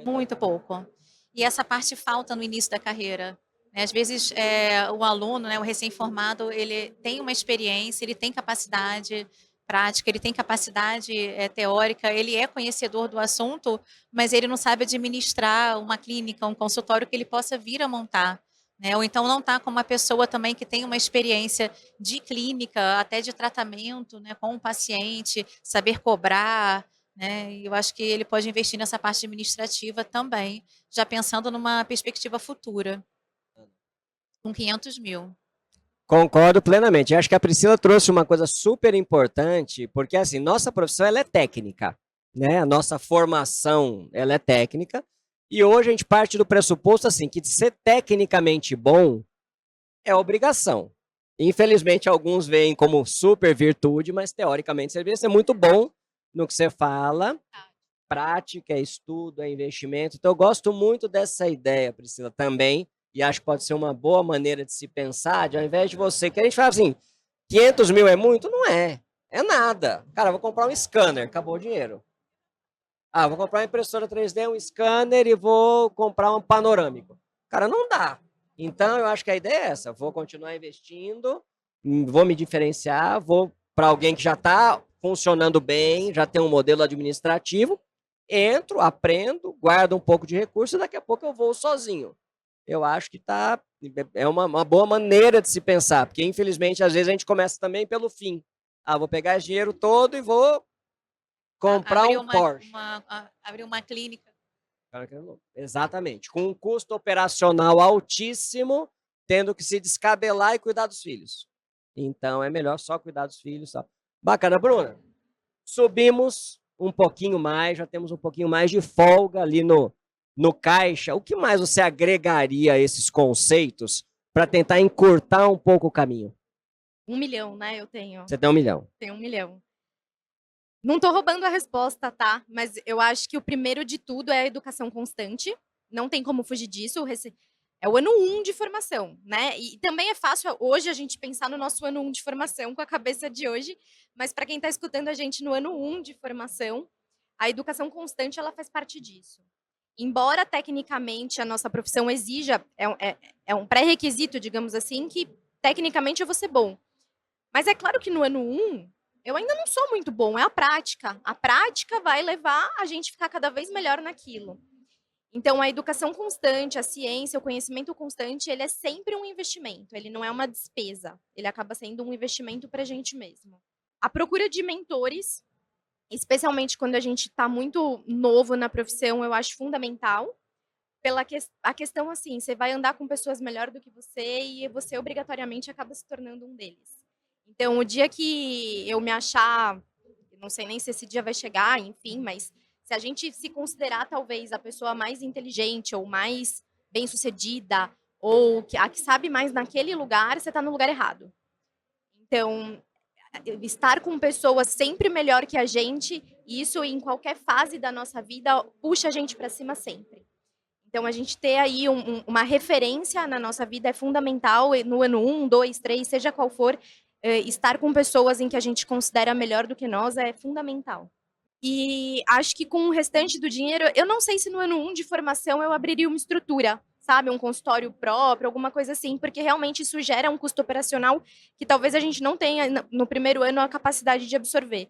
Speaker 3: Muito pouco. E essa parte falta no início da carreira. Né? Às vezes, o aluno, né, o recém-formado, ele tem uma experiência, ele tem capacidade prática, ele tem capacidade teórica, ele é conhecedor do assunto, mas ele não sabe administrar uma clínica, um consultório que ele possa vir a montar. Né? Ou então não está com uma pessoa também que tem uma experiência de clínica, até de tratamento, né, com o paciente, saber cobrar, né? E eu acho que ele pode investir nessa parte administrativa também, já pensando numa perspectiva futura, com 500 mil.
Speaker 1: Concordo plenamente. Acho que a Priscila trouxe uma coisa super importante, porque assim, nossa profissão ela é técnica, né? A nossa formação ela é técnica, e hoje a gente parte do pressuposto assim, que ser tecnicamente bom é obrigação. Infelizmente, alguns veem como super virtude, mas teoricamente você deveria ser muito bom no que você fala. Prática, é estudo, é investimento. Então, eu gosto muito dessa ideia, Priscila, também, e acho que pode ser uma boa maneira de se pensar, de ao invés de você, que a gente fala assim, 500 mil é muito? Não é. É nada. Cara, vou comprar um scanner, acabou o dinheiro. Ah, vou comprar uma impressora 3D, um scanner e vou comprar um panorâmico. Cara, não dá. Então, eu acho que a ideia é essa. Vou continuar investindo, vou me diferenciar, vou para alguém que já está funcionando bem, já tem um modelo administrativo, entro, aprendo, guardo um pouco de recurso e daqui a pouco eu vou sozinho. Eu acho que é uma boa maneira de se pensar, porque infelizmente às vezes a gente começa também pelo fim. Ah, vou pegar esse dinheiro todo e vou comprar um Porsche.
Speaker 3: Abrir uma clínica.
Speaker 1: Exatamente, com um custo operacional altíssimo, tendo que se descabelar e cuidar dos filhos. Então é melhor só cuidar dos filhos. Só. Bacana, Bruna. Subimos um pouquinho mais, já temos um pouquinho mais de folga ali no caixa. O que mais você agregaria a esses conceitos para tentar encurtar um pouco o caminho?
Speaker 4: 1 milhão, né? Eu tenho.
Speaker 1: Você tem 1 milhão.
Speaker 4: Tenho 1 milhão. Não estou roubando a resposta, tá? Mas eu acho que o primeiro de tudo é a educação constante. Não tem como fugir disso. É o ano 1 de formação, né? E também é fácil hoje a gente pensar no nosso ano 1 de formação com a cabeça de hoje, mas para quem está escutando a gente no ano 1 de formação, a educação constante ela faz parte disso. Embora tecnicamente a nossa profissão exija, é um pré-requisito, digamos assim, que tecnicamente eu vou ser bom. Mas é claro que no ano 1, eu ainda não sou muito bom, é a prática. A prática vai levar a gente ficar cada vez melhor naquilo. Então, a educação constante, a ciência, o conhecimento constante, ele é sempre um investimento, ele não é uma despesa, ele acaba sendo um investimento para a gente mesmo. A procura de mentores, especialmente quando a gente está muito novo na profissão, eu acho fundamental. A questão, assim, você vai andar com pessoas melhor do que você e você obrigatoriamente acaba se tornando um deles. Então, o dia que eu me achar, não sei nem se esse dia vai chegar, enfim, mas se a gente se considerar talvez a pessoa mais inteligente ou mais bem-sucedida ou a que sabe mais naquele lugar, você está no lugar errado. Então, estar com pessoas sempre melhor que a gente, isso em qualquer fase da nossa vida puxa a gente para cima sempre. Então, a gente ter aí uma referência na nossa vida é fundamental, no ano 1, 2, 3, seja qual for, estar com pessoas em que a gente considera melhor do que nós é fundamental. E acho que com o restante do dinheiro, eu não sei se no ano 1 de formação eu abriria uma estrutura, sabe? Um consultório próprio, alguma coisa assim, porque realmente isso gera um custo operacional que talvez a gente não tenha no primeiro ano a capacidade de absorver.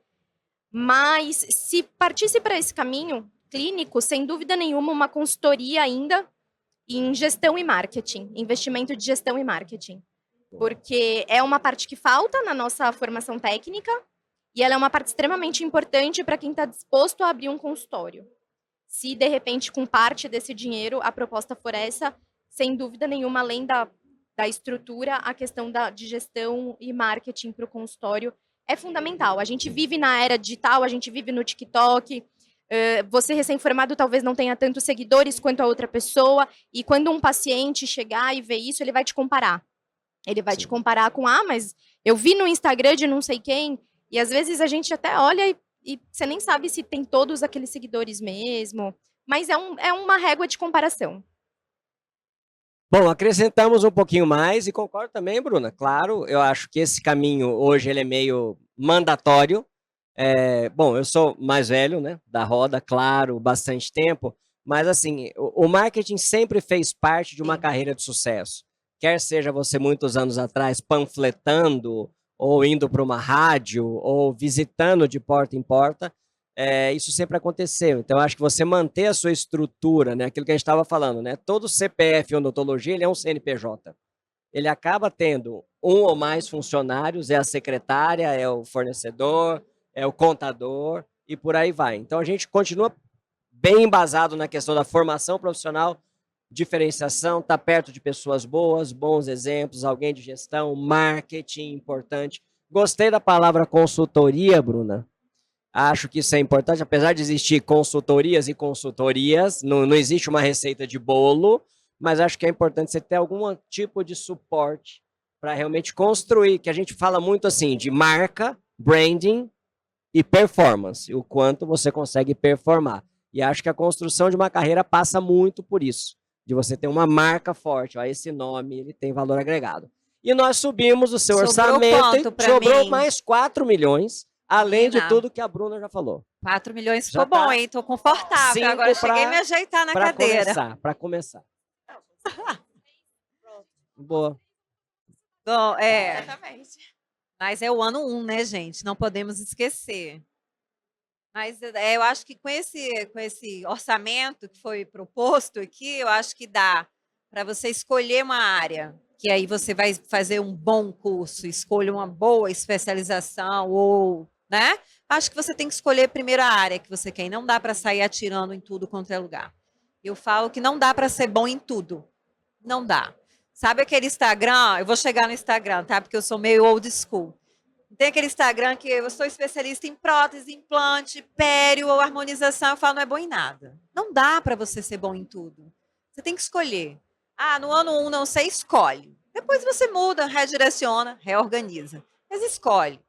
Speaker 4: Mas se partisse para esse caminho clínico, sem dúvida nenhuma, uma consultoria ainda em gestão e marketing, investimento de gestão e marketing. Porque é uma parte que falta na nossa formação técnica e ela é uma parte extremamente importante para quem está disposto a abrir um consultório. Se, de repente, com parte desse dinheiro, a proposta for essa, sem dúvida nenhuma, além da estrutura, a questão de gestão e marketing para o consultório é fundamental. A gente vive na era digital, a gente vive no TikTok. Você recém-formado talvez não tenha tantos seguidores quanto a outra pessoa, e quando um paciente chegar e ver isso, ele vai te comparar. Ele vai te comparar com, mas eu vi no Instagram de não sei quem, e às vezes a gente até olha e você nem sabe se tem todos aqueles seguidores mesmo, mas é uma régua de comparação.
Speaker 1: Bom, acrescentamos um pouquinho mais e concordo também, Bruna. Claro, eu acho que esse caminho hoje ele é meio mandatório. Bom, eu sou mais velho, né, da roda, claro, bastante tempo, mas assim, o marketing sempre fez parte de uma carreira de sucesso. Quer seja você muitos anos atrás panfletando, ou indo para uma rádio, ou visitando de porta em porta, isso sempre aconteceu. Então, acho que você manter a sua estrutura, né, aquilo que a gente estava falando, né, todo CPF em odontologia ele é um CNPJ. Ele acaba tendo um ou mais funcionários, é a secretária, é o fornecedor, é o contador e por aí vai. Então, a gente continua bem embasado na questão da formação profissional, diferenciação, tá perto de pessoas boas, bons exemplos, alguém de gestão, marketing importante. Gostei da palavra consultoria, Bruna. Acho que isso é importante, apesar de existir consultorias e consultorias, não existe uma receita de bolo, mas acho que é importante você ter algum tipo de suporte para realmente construir, que a gente fala muito assim de marca, branding e performance, o quanto você consegue performar. E acho que a construção de uma carreira passa muito por isso, de você ter uma marca forte, ó, esse nome ele tem valor agregado. E nós subimos o seu orçamento, sobrou mais 4 milhões, além de tudo que a Bruna já falou.
Speaker 5: 4 milhões ficou bom, hein? Tô confortável. Agora cheguei a me ajeitar na cadeira.
Speaker 1: Para começar. Boa.
Speaker 5: Bom, exatamente. Mas é o ano 1, né, gente? Não podemos esquecer. Mas eu acho que com esse orçamento que foi proposto aqui, eu acho que dá para você escolher uma área, que aí você vai fazer um bom curso, escolha uma boa especialização, ou, né? Acho que você tem que escolher primeiro a área que você quer, e não dá para sair atirando em tudo quanto é lugar. Eu falo que não dá para ser bom em tudo. Não dá. Sabe aquele Instagram? Eu vou chegar no Instagram, tá? Porque eu sou meio old school. Tem aquele Instagram que eu sou especialista em prótese, implante, pério ou harmonização. Eu falo, não é bom em nada. Não dá para você ser bom em tudo. Você tem que escolher. No ano 1 não sei, escolhe. Depois você muda, redireciona, reorganiza. Mas escolhe.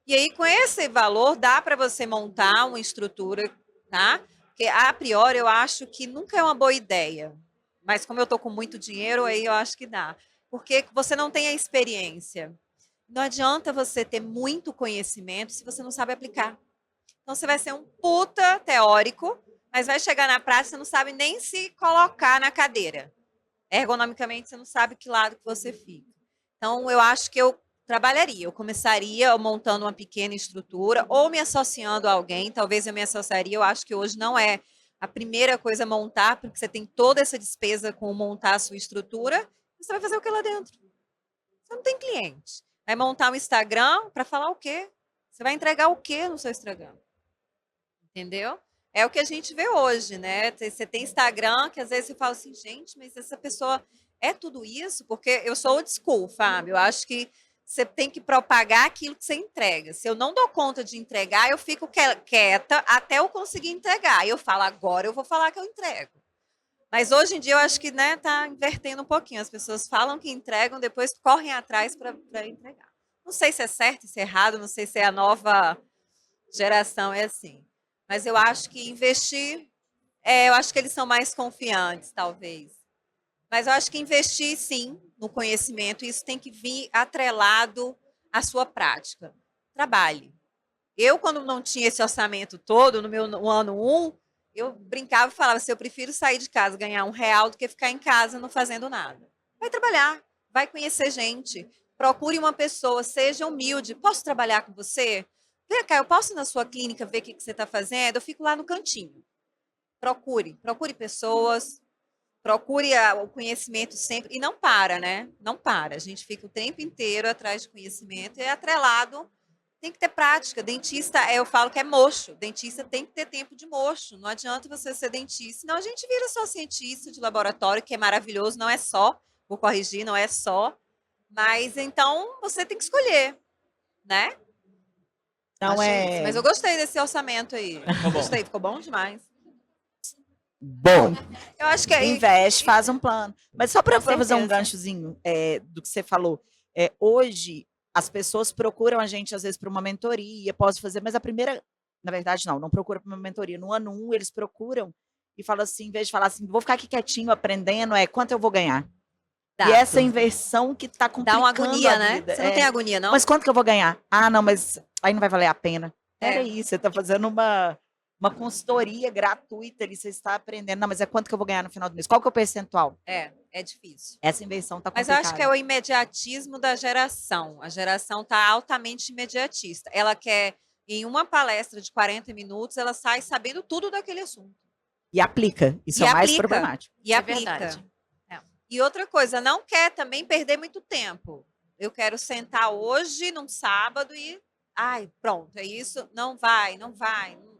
Speaker 5: E aí, com esse valor, dá para você montar uma estrutura, tá? Porque, a priori, eu acho que nunca é uma boa ideia. Mas como eu estou com muito dinheiro, aí eu acho que dá. Porque você não tem a experiência. Não adianta você ter muito conhecimento se você não sabe aplicar. Então, você vai ser um puta teórico, mas vai chegar na prática, você não sabe nem se colocar na cadeira. Ergonomicamente, você não sabe que lado que você fica. Então, eu acho que eu trabalharia. Eu começaria montando uma pequena estrutura ou me associando a alguém. Talvez eu me associaria. Eu acho que hoje não é a primeira coisa a montar, porque você tem toda essa despesa com montar a sua estrutura. Você vai fazer o que lá dentro? Você não tem cliente. Vai montar um Instagram para falar o quê? Você vai entregar o quê no seu Instagram? Entendeu? É o que a gente vê hoje, né? Você tem Instagram que às vezes você fala assim, gente, mas essa pessoa é tudo isso? Porque eu sou old school, Fábio. Eu acho que você tem que propagar aquilo que você entrega. Se eu não dou conta de entregar, eu fico quieta até eu conseguir entregar. Eu falo, agora eu vou falar que eu entrego. Mas hoje em dia eu acho que, né, tá invertendo um pouquinho. As pessoas falam que entregam, depois correm atrás para entregar. Não sei se é certo, se é errado, não sei se é a nova geração, é assim. Mas eu acho que investir, eu acho que eles são mais confiantes, talvez. Mas eu acho que investir, sim, no conhecimento, isso tem que vir atrelado à sua prática. Trabalhe. Eu, quando não tinha esse orçamento todo, no ano 1, eu brincava e falava assim, eu prefiro sair de casa, ganhar R$ 1 do que ficar em casa não fazendo nada. Vai trabalhar, vai conhecer gente, procure uma pessoa, seja humilde. Posso trabalhar com você? Vem cá, eu posso ir na sua clínica ver o que você está fazendo? Eu fico lá no cantinho. Procure pessoas, procure o conhecimento sempre. E não para, né? Não para. A gente fica o tempo inteiro atrás de conhecimento e é atrelado. Tem que ter prática. Dentista, eu falo que é mocho. Dentista tem que ter tempo de mocho. Não adianta você ser dentista. Senão a gente vira só cientista de laboratório, que é maravilhoso. Não é só, vou corrigir, não é só. Mas então você tem que escolher, né?
Speaker 2: Não
Speaker 5: Isso.
Speaker 2: é.
Speaker 5: Mas eu gostei desse orçamento aí.
Speaker 1: Ficou bom.
Speaker 5: Gostei, ficou bom demais.
Speaker 1: Bom,
Speaker 5: Eu acho que
Speaker 2: Investe, faz um plano. Mas só para
Speaker 5: Com
Speaker 2: fazer um
Speaker 5: certeza.
Speaker 2: ganchozinho do que você falou, hoje as pessoas procuram a gente às vezes para uma mentoria, posso fazer, mas a primeira, na verdade, não procura para uma mentoria. No ano 1, eles procuram e falam assim, em vez de falar assim, vou ficar aqui quietinho aprendendo, quanto eu vou ganhar. E essa inversão que está
Speaker 5: Dá
Speaker 2: complicando
Speaker 5: uma agonia,
Speaker 2: a
Speaker 5: né?
Speaker 2: vida.
Speaker 5: Você não tem agonia, não?
Speaker 2: Mas quanto que eu vou ganhar? Ah, não, mas aí não vai valer a pena.
Speaker 5: É.
Speaker 2: Peraí, você está fazendo uma consultoria gratuita ali, você está aprendendo. Não, mas quanto que eu vou ganhar no final do mês? Qual que é o percentual?
Speaker 5: É difícil.
Speaker 2: Essa inversão está
Speaker 5: Mas
Speaker 2: complicada.
Speaker 5: eu acho que é o imediatismo da geração. A geração está altamente imediatista. Ela quer, em uma palestra de 40 minutos, ela sai sabendo tudo daquele assunto.
Speaker 2: E aplica. Isso
Speaker 5: E
Speaker 2: é o mais
Speaker 5: aplica.
Speaker 2: problemático.
Speaker 5: E
Speaker 3: É
Speaker 5: aplica.
Speaker 3: verdade.
Speaker 5: E outra coisa, não quer também perder muito tempo. Eu quero sentar hoje, num sábado, e... Ai, pronto, é isso. Não vai.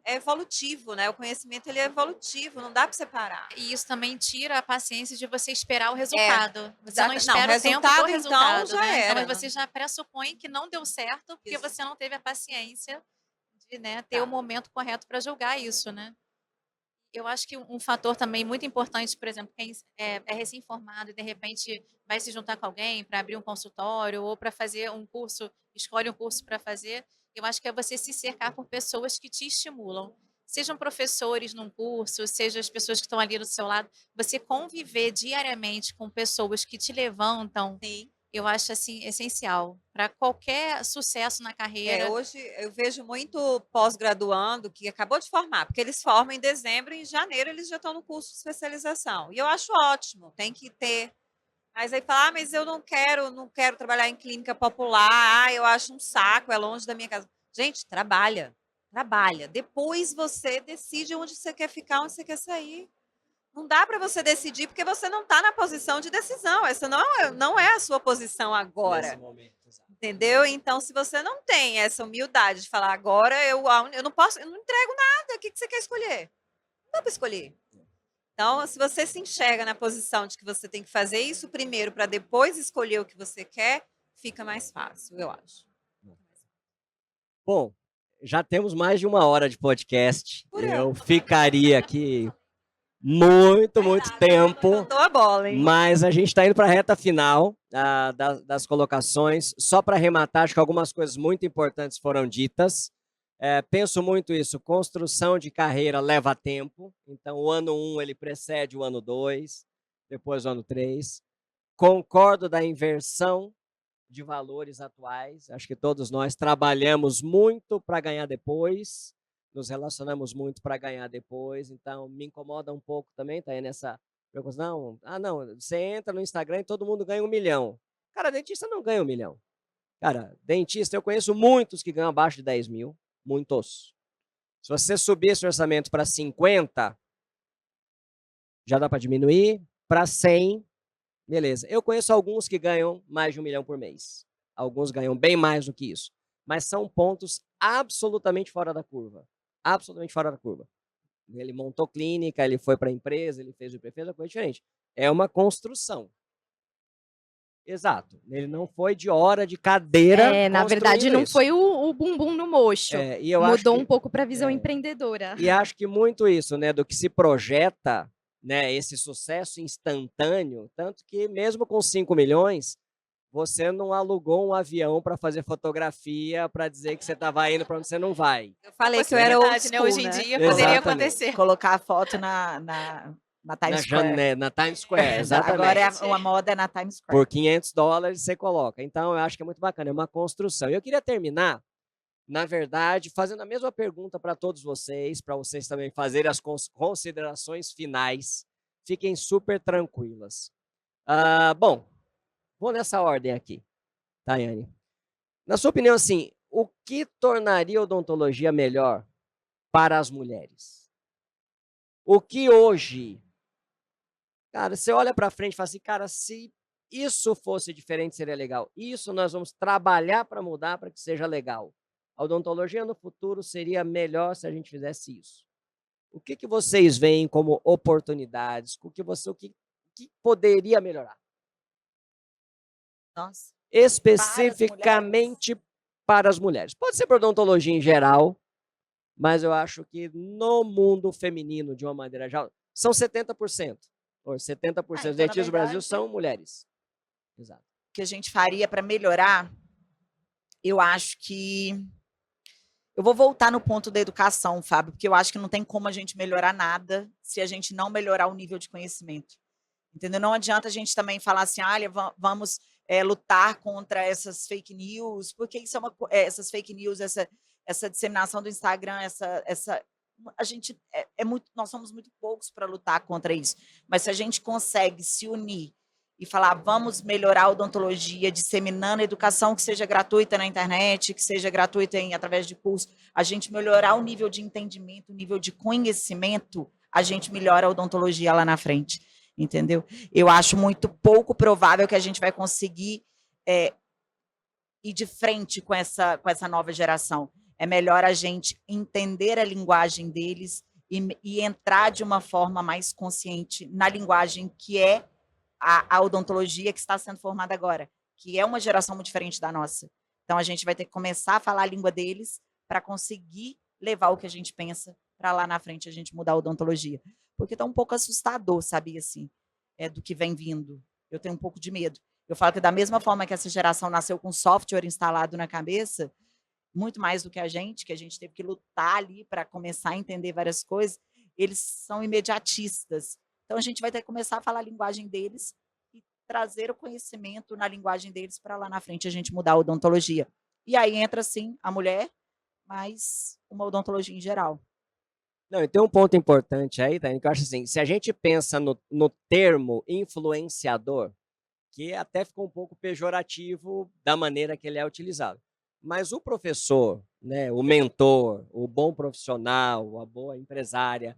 Speaker 5: É evolutivo, né? O conhecimento, ele é evolutivo, não dá para separar.
Speaker 3: E isso também tira a paciência de você esperar o resultado. Você
Speaker 5: Exato.
Speaker 3: não espera
Speaker 5: Não,
Speaker 3: o tempo
Speaker 5: resultado,
Speaker 3: do resultado,
Speaker 5: então, já
Speaker 3: né?
Speaker 5: era.
Speaker 3: Então você já pressupõe que não deu certo porque
Speaker 5: Isso.
Speaker 3: você não teve a paciência de, né, ter
Speaker 5: Tá.
Speaker 3: o momento correto para julgar isso, né? Eu acho que um fator também muito importante, por exemplo, quem é recém-formado e de repente vai se juntar com alguém para abrir um consultório ou para fazer um curso, escolhe um curso para fazer, eu acho que é você se cercar por pessoas que te estimulam. Sejam professores num curso, sejam as pessoas que estão ali do seu lado, você conviver diariamente com pessoas que te levantam,
Speaker 5: Sim.
Speaker 3: eu acho assim essencial para qualquer sucesso na carreira.
Speaker 5: Hoje eu vejo muito pós-graduando que acabou de formar, porque eles formam em dezembro e em janeiro eles já estão no curso de especialização. E eu acho ótimo, tem que ter. Mas aí fala, mas eu não quero trabalhar em clínica popular, eu acho um saco, é longe da minha casa. Gente, trabalha. Depois você decide onde você quer ficar, onde você quer sair. Não dá para você decidir porque você não está na posição de decisão. Essa não é a sua posição agora.
Speaker 1: nesse momento, exato.
Speaker 5: Entendeu? Então, se você não tem essa humildade de falar agora, eu não posso, eu não entrego nada. O que você quer escolher? Não dá para escolher. Então, se você se enxerga na posição de que você tem que fazer isso primeiro para depois escolher o que você quer, fica mais fácil, eu acho.
Speaker 1: Bom, já temos mais de 1 hora de podcast.
Speaker 5: Por
Speaker 1: Eu ficaria aqui muito tempo.
Speaker 5: Levantou a bola, hein?
Speaker 1: Mas a gente está indo para a reta final das colocações. Só para arrematar, acho que algumas coisas muito importantes foram ditas. Penso muito isso, construção de carreira leva tempo. Então, o ano 1 ele precede o ano 2, depois o ano 3. Concordo da inversão de valores atuais. Acho que todos nós trabalhamos muito para ganhar depois, nos relacionamos muito para ganhar depois. Então, me incomoda um pouco também, tá aí nessa... Não, você entra no Instagram e todo mundo ganha 1 milhão. Cara, dentista não ganha 1 milhão. Cara, dentista, eu conheço muitos que ganham abaixo de 10 mil. Muitos. Se você subir esse orçamento para 50, já dá para diminuir. Para 100, beleza. Eu conheço alguns que ganham mais de 1 milhão por mês. Alguns ganham bem mais do que isso. Mas são pontos absolutamente fora da curva. Absolutamente fora da curva. Ele montou clínica, ele foi para a empresa, ele fez o que fez, uma coisa diferente. É uma construção. Exato. Ele não foi de hora de cadeira.
Speaker 4: Na verdade, não
Speaker 1: isso.
Speaker 4: foi o bumbum no mocho.
Speaker 1: E eu
Speaker 4: Mudou
Speaker 1: acho que,
Speaker 4: um pouco para a visão empreendedora.
Speaker 1: E acho que muito isso, né, do que se projeta, né, esse sucesso instantâneo, tanto que mesmo com 5 milhões, você não alugou um avião para fazer fotografia para dizer que você estava indo para onde você não vai.
Speaker 5: Eu falei que eu era old school,
Speaker 3: Hoje em
Speaker 5: né?
Speaker 3: dia poderia
Speaker 1: Exatamente.
Speaker 3: acontecer.
Speaker 2: Colocar a foto na Times Square.
Speaker 1: Na Times Square, exatamente.
Speaker 2: Agora uma moda é na Times Square.
Speaker 1: Por $500 você coloca. Então, eu acho que é muito bacana, é uma construção. E eu queria terminar, na verdade, fazendo a mesma pergunta para todos vocês, para vocês também fazerem as considerações finais. Fiquem super tranquilas. Bom, vou nessa ordem aqui, Tayane. Na sua opinião, assim, o que tornaria a odontologia melhor para as mulheres? O que hoje... Cara, você olha para frente e fala assim, cara, se isso fosse diferente, seria legal. Isso nós vamos trabalhar para mudar para que seja legal. A odontologia no futuro seria melhor se a gente fizesse isso. O que vocês veem como oportunidades? O que poderia melhorar?
Speaker 2: Nossa.
Speaker 1: Especificamente para as mulheres. Pode ser para odontologia em geral, mas eu acho que no mundo feminino, de uma maneira geral, são 70%. Ou 70% dos dentistas do Brasil são mulheres. Exato.
Speaker 2: O que a gente faria para melhorar, eu acho que... Eu vou voltar no ponto da educação, Fábio, porque eu acho que não tem como a gente melhorar nada se a gente não melhorar o nível de conhecimento. Entendeu? Não adianta a gente também falar assim, olha, vamos lutar contra essas fake news, porque isso essas fake news, essa disseminação do Instagram, a gente nós somos muito poucos para lutar contra isso. Mas se a gente consegue se unir e falar, vamos melhorar a odontologia, disseminando a educação que seja gratuita na internet, que seja gratuita através de curso, a gente melhorar o nível de entendimento, o nível de conhecimento, a gente melhora a odontologia lá na frente, entendeu? Eu acho muito pouco provável que a gente vai conseguir ir de frente com essa nova geração. É melhor a gente entender a linguagem deles e entrar de uma forma mais consciente na linguagem que é a odontologia que está sendo formada agora, que é uma geração muito diferente da nossa. Então, a gente vai ter que começar a falar a língua deles para conseguir levar o que a gente pensa para lá na frente a gente mudar a odontologia. Porque está um pouco assustador, sabe, assim, do que vem vindo. Eu tenho um pouco de medo. Eu falo que da mesma forma que essa geração nasceu com software instalado na cabeça, muito mais do que a gente teve que lutar ali para começar a entender várias coisas, eles são imediatistas. Então, a gente vai ter que começar a falar a linguagem deles e trazer o conhecimento na linguagem deles para lá na frente a gente mudar a odontologia. E aí entra, sim, a mulher, mas uma odontologia em geral.
Speaker 1: Não, e tem um ponto importante aí, Tânia, que eu acho assim, se a gente pensa no termo influenciador, que até ficou um pouco pejorativo da maneira que ele é utilizado. Mas o professor, né, o mentor, o bom profissional, a boa empresária,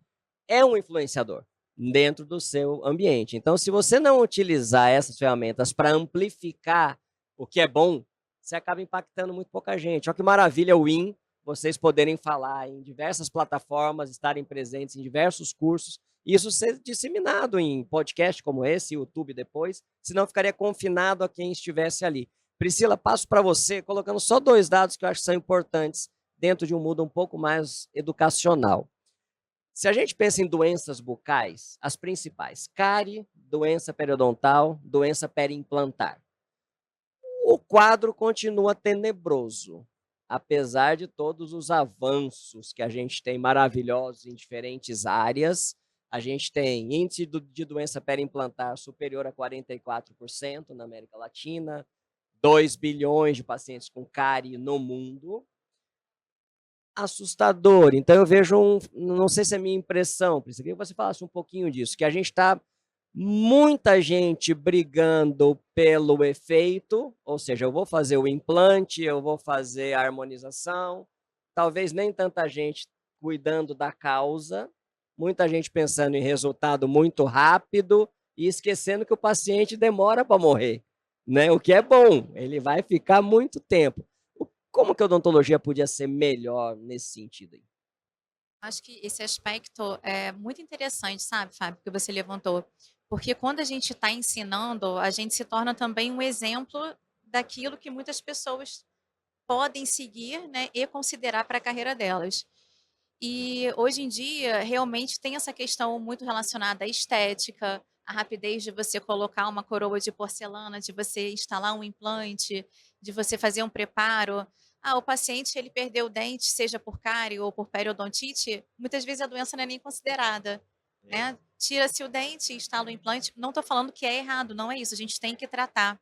Speaker 1: é um influenciador dentro do seu ambiente. Então, se você não utilizar essas ferramentas para amplificar o que é bom, você acaba impactando muito pouca gente. Olha que maravilha o IN, vocês poderem falar em diversas plataformas, estarem presentes em diversos cursos, e isso ser disseminado em podcast como esse, YouTube depois, senão ficaria confinado a quem estivesse ali. Priscila, passo para você, colocando só 2 dados que eu acho que são importantes dentro de um mundo um pouco mais educacional. Se a gente pensa em doenças bucais, as principais, cárie, doença periodontal, doença periimplantar. O quadro continua tenebroso, apesar de todos os avanços que a gente tem maravilhosos em diferentes áreas. A gente tem índice de doença periimplantar superior a 44% na América Latina, 2 bilhões de pacientes com cárie no mundo. Assustador. Então, eu vejo não sei se é minha impressão, Priscila, queria que você falasse um pouquinho disso, que a gente está muita gente brigando pelo efeito, ou seja, eu vou fazer o implante, eu vou fazer a harmonização, talvez nem tanta gente cuidando da causa, muita gente pensando em resultado muito rápido e esquecendo que o paciente demora para morrer, né? O que é bom, ele vai ficar muito tempo. Como que a odontologia podia ser melhor nesse sentido aí?
Speaker 3: Acho que esse aspecto é muito interessante, sabe, Fábio, que você levantou. Porque quando a gente está ensinando, a gente se torna também um exemplo daquilo que muitas pessoas podem seguir, né, e considerar para a carreira delas. E hoje em dia, realmente tem essa questão muito relacionada à estética, à rapidez de você colocar uma coroa de porcelana, de você instalar um implante, de você fazer um preparo. Ah, o paciente ele perdeu o dente, seja por cárie ou por periodontite, muitas vezes a doença não é nem considerada, né? Tira-se o dente, instala o implante. Não estou falando que é errado, não é isso. A gente tem que tratar.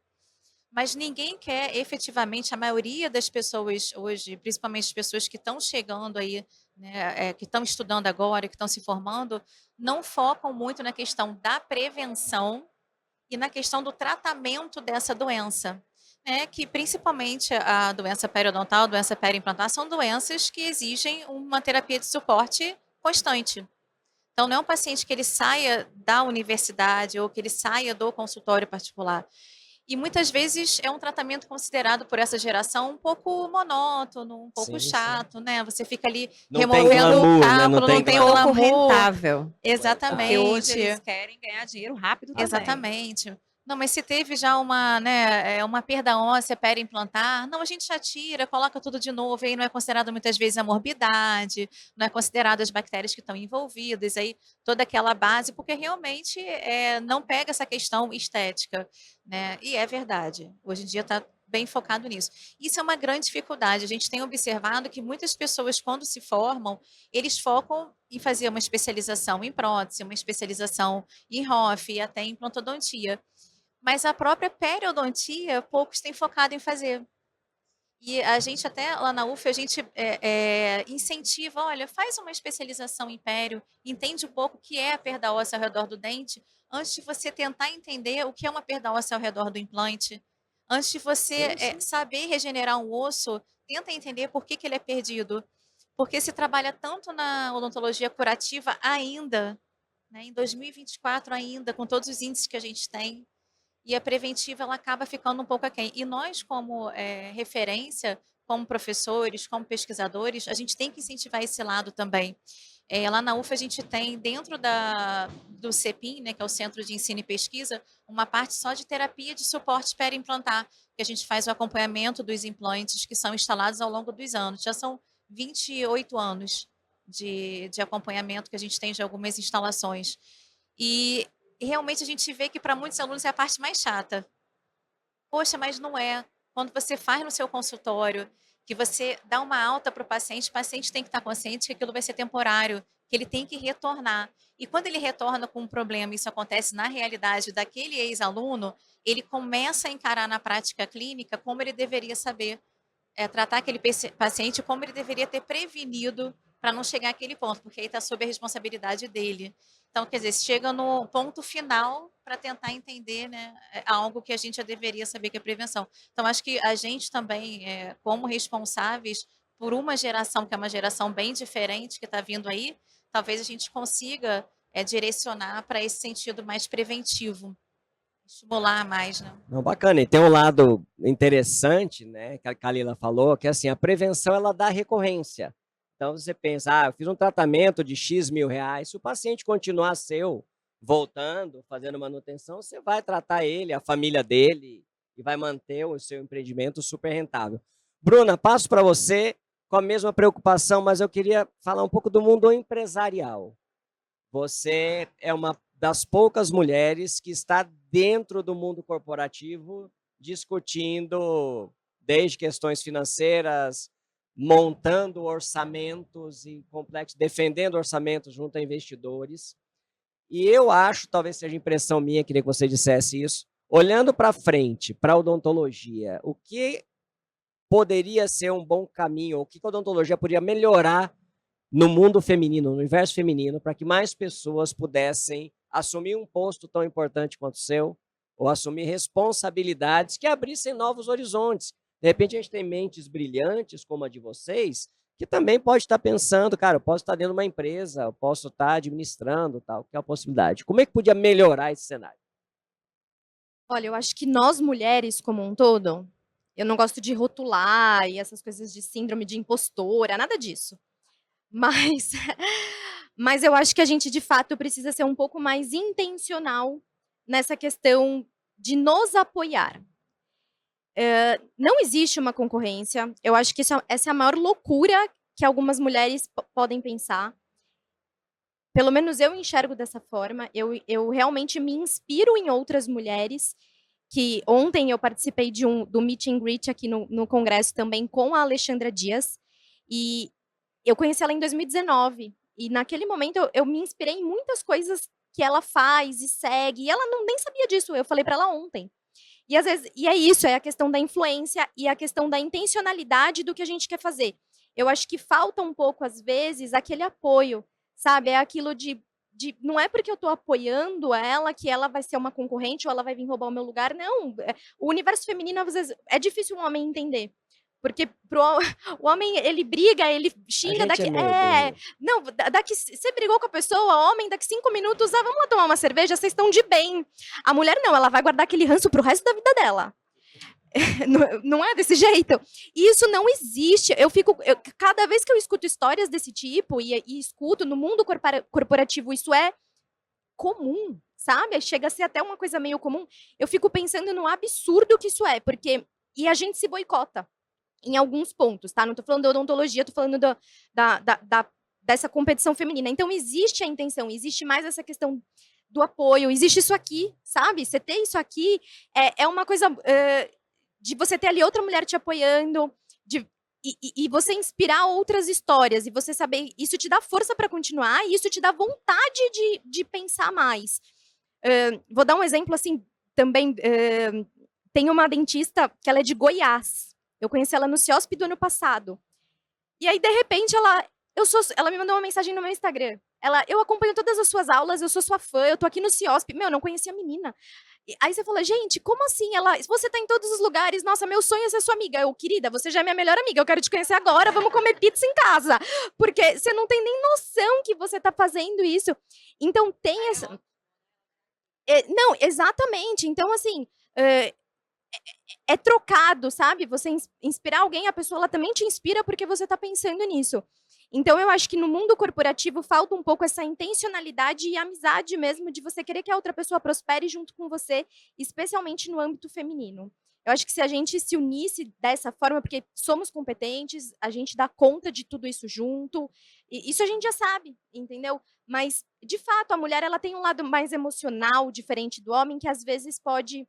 Speaker 3: Mas ninguém quer efetivamente, a maioria das pessoas hoje, principalmente as pessoas que estão chegando aí, né, que estão estudando agora, que estão se formando, não focam muito na questão da prevenção e na questão do tratamento dessa doença. Né, que principalmente a doença periodontal, a doença periimplantar, são doenças que exigem uma terapia de suporte constante. Então, não é um paciente que ele saia da universidade ou que ele saia do consultório particular. E muitas vezes é um tratamento considerado por essa geração um pouco monótono, um pouco
Speaker 1: Sim, sim.
Speaker 3: chato, né? Você fica ali
Speaker 1: Não tem
Speaker 3: removendo o
Speaker 1: glamour, né? Não
Speaker 3: cálculo,
Speaker 1: tem
Speaker 3: não tem
Speaker 1: glamour.
Speaker 6: Pouco
Speaker 3: glamour.
Speaker 6: rentável. Porque hoje
Speaker 3: Exatamente.
Speaker 6: eles querem ganhar dinheiro rápido também.
Speaker 3: Exatamente. Não, mas se teve já uma, né, uma perda óssea periimplantar, não, a gente já tira, coloca tudo de novo, e aí não é considerado muitas vezes a morbidade, não é considerado as bactérias que estão envolvidas, aí toda aquela base, porque realmente não pega essa questão estética, né? E é verdade, hoje em dia está bem focado nisso. Isso é uma grande dificuldade. A gente tem observado que muitas pessoas, quando se formam, eles focam em fazer uma especialização em prótese, uma especialização em ROF e até em implantodontia. Mas a própria periodontia, poucos têm focado em fazer. E a gente até lá na UF, a gente incentiva, olha, faz uma especialização em pério, entende um pouco o que é a perda óssea ao redor do dente, antes de você tentar entender o que é uma perda óssea ao redor do implante. Antes de você
Speaker 1: Sim, sim.
Speaker 3: saber regenerar um osso, tenta entender por que ele é perdido. Porque se trabalha tanto na odontologia curativa ainda, né, em 2024 ainda, com todos os índices que a gente tem, e a preventiva ela acaba ficando um pouco aquém. E nós, como referência, como professores, como pesquisadores, a gente tem que incentivar esse lado também. Lá na UF a gente tem, dentro do CEPIM, né, que é o Centro de Ensino e Pesquisa, uma parte só de terapia de suporte periimplantar, que a gente faz o acompanhamento dos implantes que são instalados ao longo dos anos. Já são 28 anos de acompanhamento que a gente tem de algumas instalações. E realmente a gente vê que para muitos alunos é a parte mais chata. Poxa, mas não é. Quando você faz no seu consultório, que você dá uma alta para o paciente tem que estar consciente que aquilo vai ser temporário, que ele tem que retornar. E quando ele retorna com um problema, isso acontece na realidade daquele ex-aluno, ele começa a encarar na prática clínica como ele deveria saber tratar aquele paciente como ele deveria ter prevenido para não chegar àquele ponto, porque aí está sob a responsabilidade dele. Então, quer dizer, chega no ponto final para tentar entender, né, algo que a gente já deveria saber que é prevenção. Então, acho que a gente também, como responsáveis por uma geração que é uma geração bem diferente que está vindo aí, talvez a gente consiga direcionar para esse sentido mais preventivo, estimular mais, né?
Speaker 1: Não, bacana. E tem um lado interessante, né, que a Kalila falou, que assim, a prevenção ela dá recorrência. Então você pensa, eu fiz um tratamento de X mil reais, se o paciente continuar seu, voltando, fazendo manutenção, você vai tratar ele, a família dele, e vai manter o seu empreendimento super rentável. Bruna, passo para você com a mesma preocupação, mas eu queria falar um pouco do mundo empresarial. Você é uma das poucas mulheres que está dentro do mundo corporativo discutindo desde questões financeiras, montando orçamentos e complexos, defendendo orçamentos junto a investidores. E eu acho, talvez seja impressão minha, queria que você dissesse isso, olhando para frente, para a odontologia, o que poderia ser um bom caminho, o que a odontologia poderia melhorar no mundo feminino, no universo feminino, para que mais pessoas pudessem assumir um posto tão importante quanto o seu, ou assumir responsabilidades que abrissem novos horizontes. De repente, a gente tem mentes brilhantes, como a de vocês, que também pode estar pensando, cara, eu posso estar dentro de uma empresa, eu posso estar administrando, tal, que é a possibilidade. Como é que podia melhorar esse cenário?
Speaker 4: Olha, eu acho que nós mulheres como um todo, eu não gosto de rotular e essas coisas de síndrome de impostora, nada disso. Mas, mas eu acho que a gente de fato precisa ser um pouco mais intencional nessa questão de nos apoiar. Não existe uma concorrência. Eu acho que essa é a maior loucura que algumas mulheres podem pensar. Pelo menos eu enxergo dessa forma. Eu realmente me inspiro em outras mulheres. Que ontem eu participei do meet and greet aqui no Congresso também com a Alexandra Dias. E eu conheci ela em 2019. E naquele momento eu me inspirei em muitas coisas que ela faz e segue. E ela nem sabia disso. Eu falei para ela ontem. E às vezes, é isso, é a questão da influência e a questão da intencionalidade do que a gente quer fazer. Eu acho que falta um pouco, às vezes, aquele apoio, sabe? É aquilo de não é porque eu estou apoiando ela que ela vai ser uma concorrente ou ela vai vir roubar o meu lugar. Não. O universo feminino, às vezes, é difícil um homem entender. Porque o homem, ele briga, ele xinga, daqui. Não, daqui. Você brigou com a pessoa, homem, daqui 5 minutos, vamos lá tomar uma cerveja, vocês estão de bem. A mulher não, ela vai guardar aquele ranço pro resto da vida dela. Não é desse jeito? E isso não existe. Cada vez que eu escuto histórias desse tipo e escuto no mundo corporativo, isso é comum, sabe? Chega a ser até uma coisa meio comum. Eu fico pensando no absurdo que isso é, porque. E a gente se boicota. Em alguns pontos, tá? Não estou falando da odontologia, estou falando dessa competição feminina. Então, existe a intenção, existe mais essa questão do apoio, existe isso aqui, sabe? Você ter isso aqui é uma coisa de você ter ali outra mulher te apoiando, e você inspirar outras histórias, e você saber, isso te dá força para continuar, e isso te dá vontade de pensar mais. Vou dar um exemplo, assim, também, tem uma dentista que ela é de Goiás. Eu conheci ela no CIOSP do ano passado. E aí, de repente, ela me mandou uma mensagem no meu Instagram. Eu acompanho todas as suas aulas, eu sou sua fã, eu tô aqui no CIOSP. Meu, eu não conhecia a menina. E aí você fala, gente, como assim? Você tá em todos os lugares, nossa, meu sonho é ser sua amiga. Querida, você já é minha melhor amiga, eu quero te conhecer agora, vamos comer pizza em casa. Porque você não tem nem noção que você tá fazendo isso. Então, tem essa... Não, exatamente. Então, assim... É trocado, sabe? Você inspirar alguém, a pessoa ela também te inspira porque você está pensando nisso. Então, eu acho que no mundo corporativo falta um pouco essa intencionalidade e amizade mesmo de você querer que a outra pessoa prospere junto com você, especialmente no âmbito feminino. Eu acho que se a gente se unisse dessa forma, porque somos competentes, a gente dá conta de tudo isso junto, e isso a gente já sabe, entendeu? Mas, de fato, a mulher ela tem um lado mais emocional, diferente do homem, que às vezes pode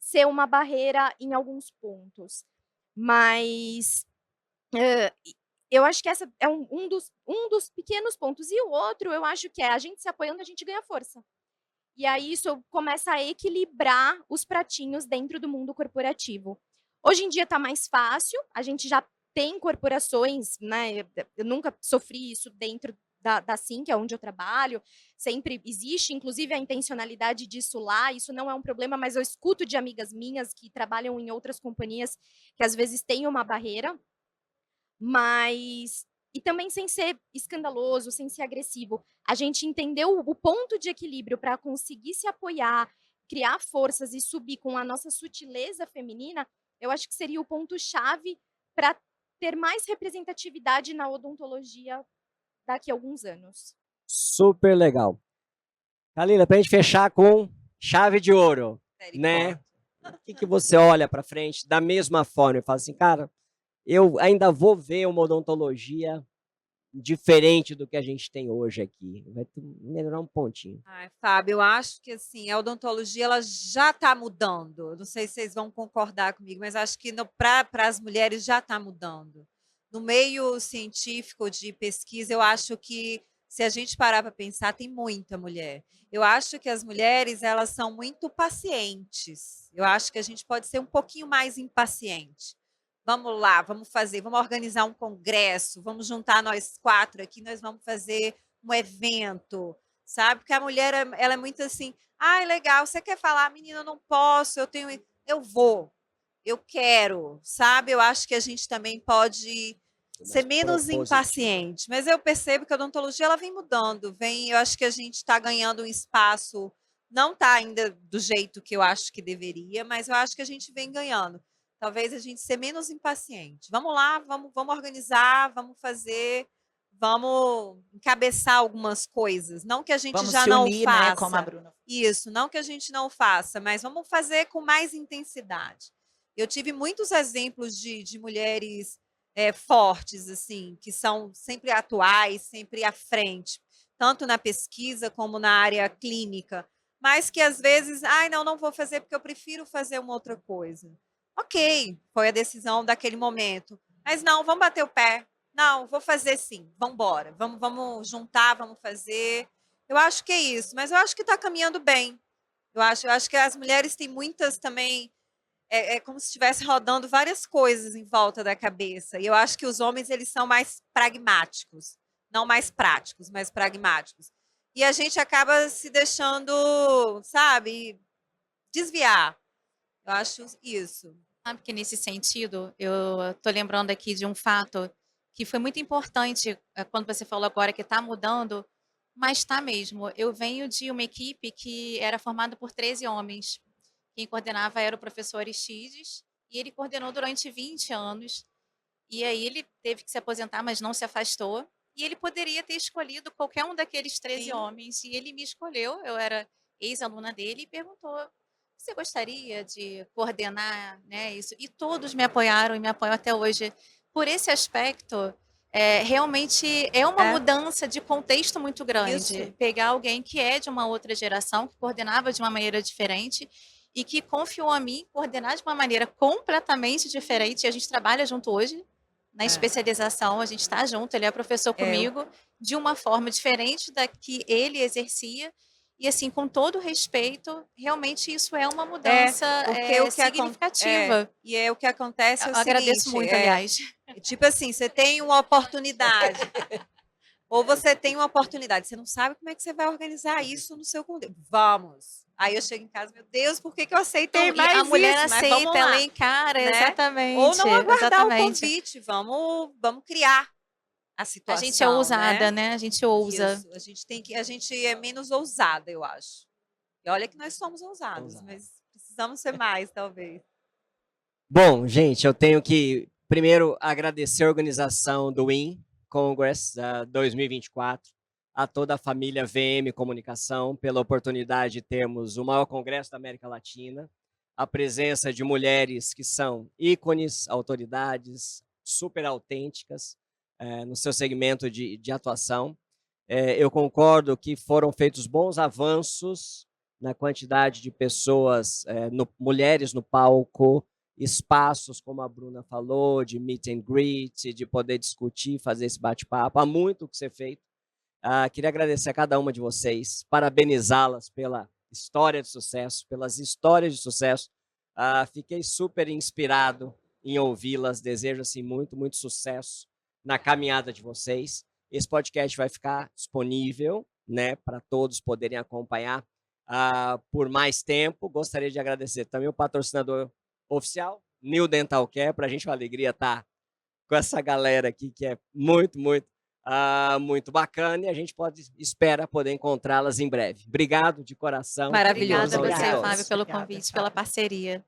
Speaker 4: ser uma barreira em alguns pontos. Mas eu acho que essa é um dos pequenos pontos. E o outro, eu acho que a gente se apoiando, a gente ganha força. E aí isso começa a equilibrar os pratinhos dentro do mundo corporativo. Hoje em dia está mais fácil, a gente já tem corporações, né? Eu nunca sofri isso dentro da SIM, que é onde eu trabalho, sempre existe, inclusive a intencionalidade disso lá, isso não é um problema, mas eu escuto de amigas minhas que trabalham em outras companhias que às vezes têm uma barreira, mas... E também sem ser escandaloso, sem ser agressivo. A gente entendeu o ponto de equilíbrio para conseguir se apoiar, criar forças e subir com a nossa sutileza feminina, eu acho que seria o ponto-chave para ter mais representatividade na odontologia daqui a alguns anos.
Speaker 1: Super legal. Kalila, para a gente fechar com chave de ouro, né? O que você olha para frente da mesma forma e fala assim, cara, eu ainda vou ver uma odontologia diferente do que a gente tem hoje aqui. Vai melhorar um pontinho.
Speaker 5: Ai, Fábio, eu acho que assim, a odontologia ela já está mudando. Não sei se vocês vão concordar comigo, mas acho que para as mulheres já está mudando. No meio científico de pesquisa, eu acho que, se a gente parar para pensar, tem muita mulher. Eu acho que as mulheres elas são muito pacientes. Eu acho que a gente pode ser um pouquinho mais impaciente. Vamos lá, vamos fazer, vamos organizar um congresso, vamos juntar nós 4 aqui, nós vamos fazer um evento, sabe? Porque a mulher, ela é muito assim, ai, legal, você quer falar, menina, eu não posso, eu vou, eu quero, sabe? Eu acho que a gente também pode ser menos impaciente, mas eu percebo que a odontologia, ela vem mudando, eu acho que a gente está ganhando um espaço, não está ainda do jeito que eu acho que deveria, mas eu acho que a gente vem ganhando. Talvez a gente ser menos impaciente. Vamos lá, vamos organizar, vamos fazer, vamos encabeçar algumas coisas. Não que a gente
Speaker 2: Vamos
Speaker 5: já
Speaker 2: se
Speaker 5: não
Speaker 2: unir,
Speaker 5: faça.
Speaker 2: né, como a Bruna.
Speaker 5: Isso, não que a gente não faça, mas vamos fazer com mais intensidade. Eu tive muitos exemplos de mulheres fortes, assim, que são sempre atuais, sempre à frente, tanto na pesquisa como na área clínica, mas que às vezes, ai, não vou fazer porque eu prefiro fazer uma outra coisa. Ok, foi a decisão daquele momento. Mas não, vamos bater o pé. Não, vou fazer sim, vamos embora. Vamos juntar, vamos fazer. Eu acho que é isso, mas eu acho que está caminhando bem. Eu acho que as mulheres têm muitas também, é como se estivesse rodando várias coisas em volta da cabeça. E eu acho que os homens, eles são mais pragmáticos. Não mais práticos, mas pragmáticos. E a gente acaba se deixando, sabe, desviar. Eu acho isso.
Speaker 3: Sabe que nesse sentido, eu estou lembrando aqui de um fato que foi muito importante quando você falou agora que está mudando, mas está mesmo. Eu venho de uma equipe que era formada por 13 homens. Quem coordenava era o professor Aristides, e ele coordenou durante 20 anos. E aí ele teve que se aposentar, mas não se afastou. E ele poderia ter escolhido qualquer um daqueles 13
Speaker 5: Sim.
Speaker 3: homens. E ele me escolheu, eu era ex-aluna dele, e perguntou: você gostaria de coordenar, né, isso? E todos me apoiaram e me apoiam até hoje. Por esse aspecto, realmente é uma mudança de contexto muito grande.
Speaker 5: Isso.
Speaker 3: Pegar alguém que é de uma outra geração, que coordenava de uma maneira diferente e que confiou a mim coordenar de uma maneira completamente diferente. E a gente trabalha junto hoje na especialização, a gente está junto, ele é professor comigo, de uma forma diferente da que ele exercia. E assim, com todo respeito, realmente isso é uma mudança significativa.
Speaker 5: E o que acontece é o seguinte...
Speaker 3: Agradeço muito, aliás.
Speaker 5: Tipo assim, você tem uma oportunidade... Ou você tem uma oportunidade, você não sabe como é que você vai organizar isso no seu conteúdo. Vamos! Aí eu chego em casa, meu Deus, por que eu aceitei
Speaker 3: Então,
Speaker 5: mais
Speaker 3: a mulher
Speaker 5: isso?
Speaker 3: aceita, ela encara,
Speaker 5: né?
Speaker 3: exatamente.
Speaker 5: Ou não aguardar
Speaker 3: exatamente.
Speaker 5: o convite, vamos criar a situação.
Speaker 3: A gente é ousada, né? A gente ousa.
Speaker 5: Isso. A gente é menos ousada, eu acho. E olha que nós somos ousadas, mas precisamos ser mais, talvez.
Speaker 1: Bom, gente, eu tenho que primeiro agradecer a organização do WIN Congress 2024, a toda a família VM Comunicação pela oportunidade de termos o maior congresso da América Latina, a presença de mulheres que são ícones, autoridades super autênticas no seu segmento de atuação. Eu concordo que foram feitos bons avanços na quantidade de pessoas, mulheres no palco, espaços, como a Bruna falou, de meet and greet, de poder discutir, fazer esse bate-papo. Há muito que ser feito. Queria agradecer a cada uma de vocês, parabenizá-las pela história de sucesso, pelas histórias de sucesso. Fiquei super inspirado em ouvi-las. Desejo assim, muito, muito sucesso na caminhada de vocês. Esse podcast vai ficar disponível, né, para todos poderem acompanhar por mais tempo. Gostaria de agradecer também o patrocinador oficial, New Dental Care. Para a gente é uma alegria estar com essa galera aqui, que é muito, muito, muito bacana, e a gente espera poder encontrá-las em breve. Obrigado de coração.
Speaker 3: Maravilhoso.
Speaker 5: Obrigada
Speaker 3: Obrigada a você,
Speaker 5: todos.
Speaker 3: Fábio, pelo convite, pela parceria.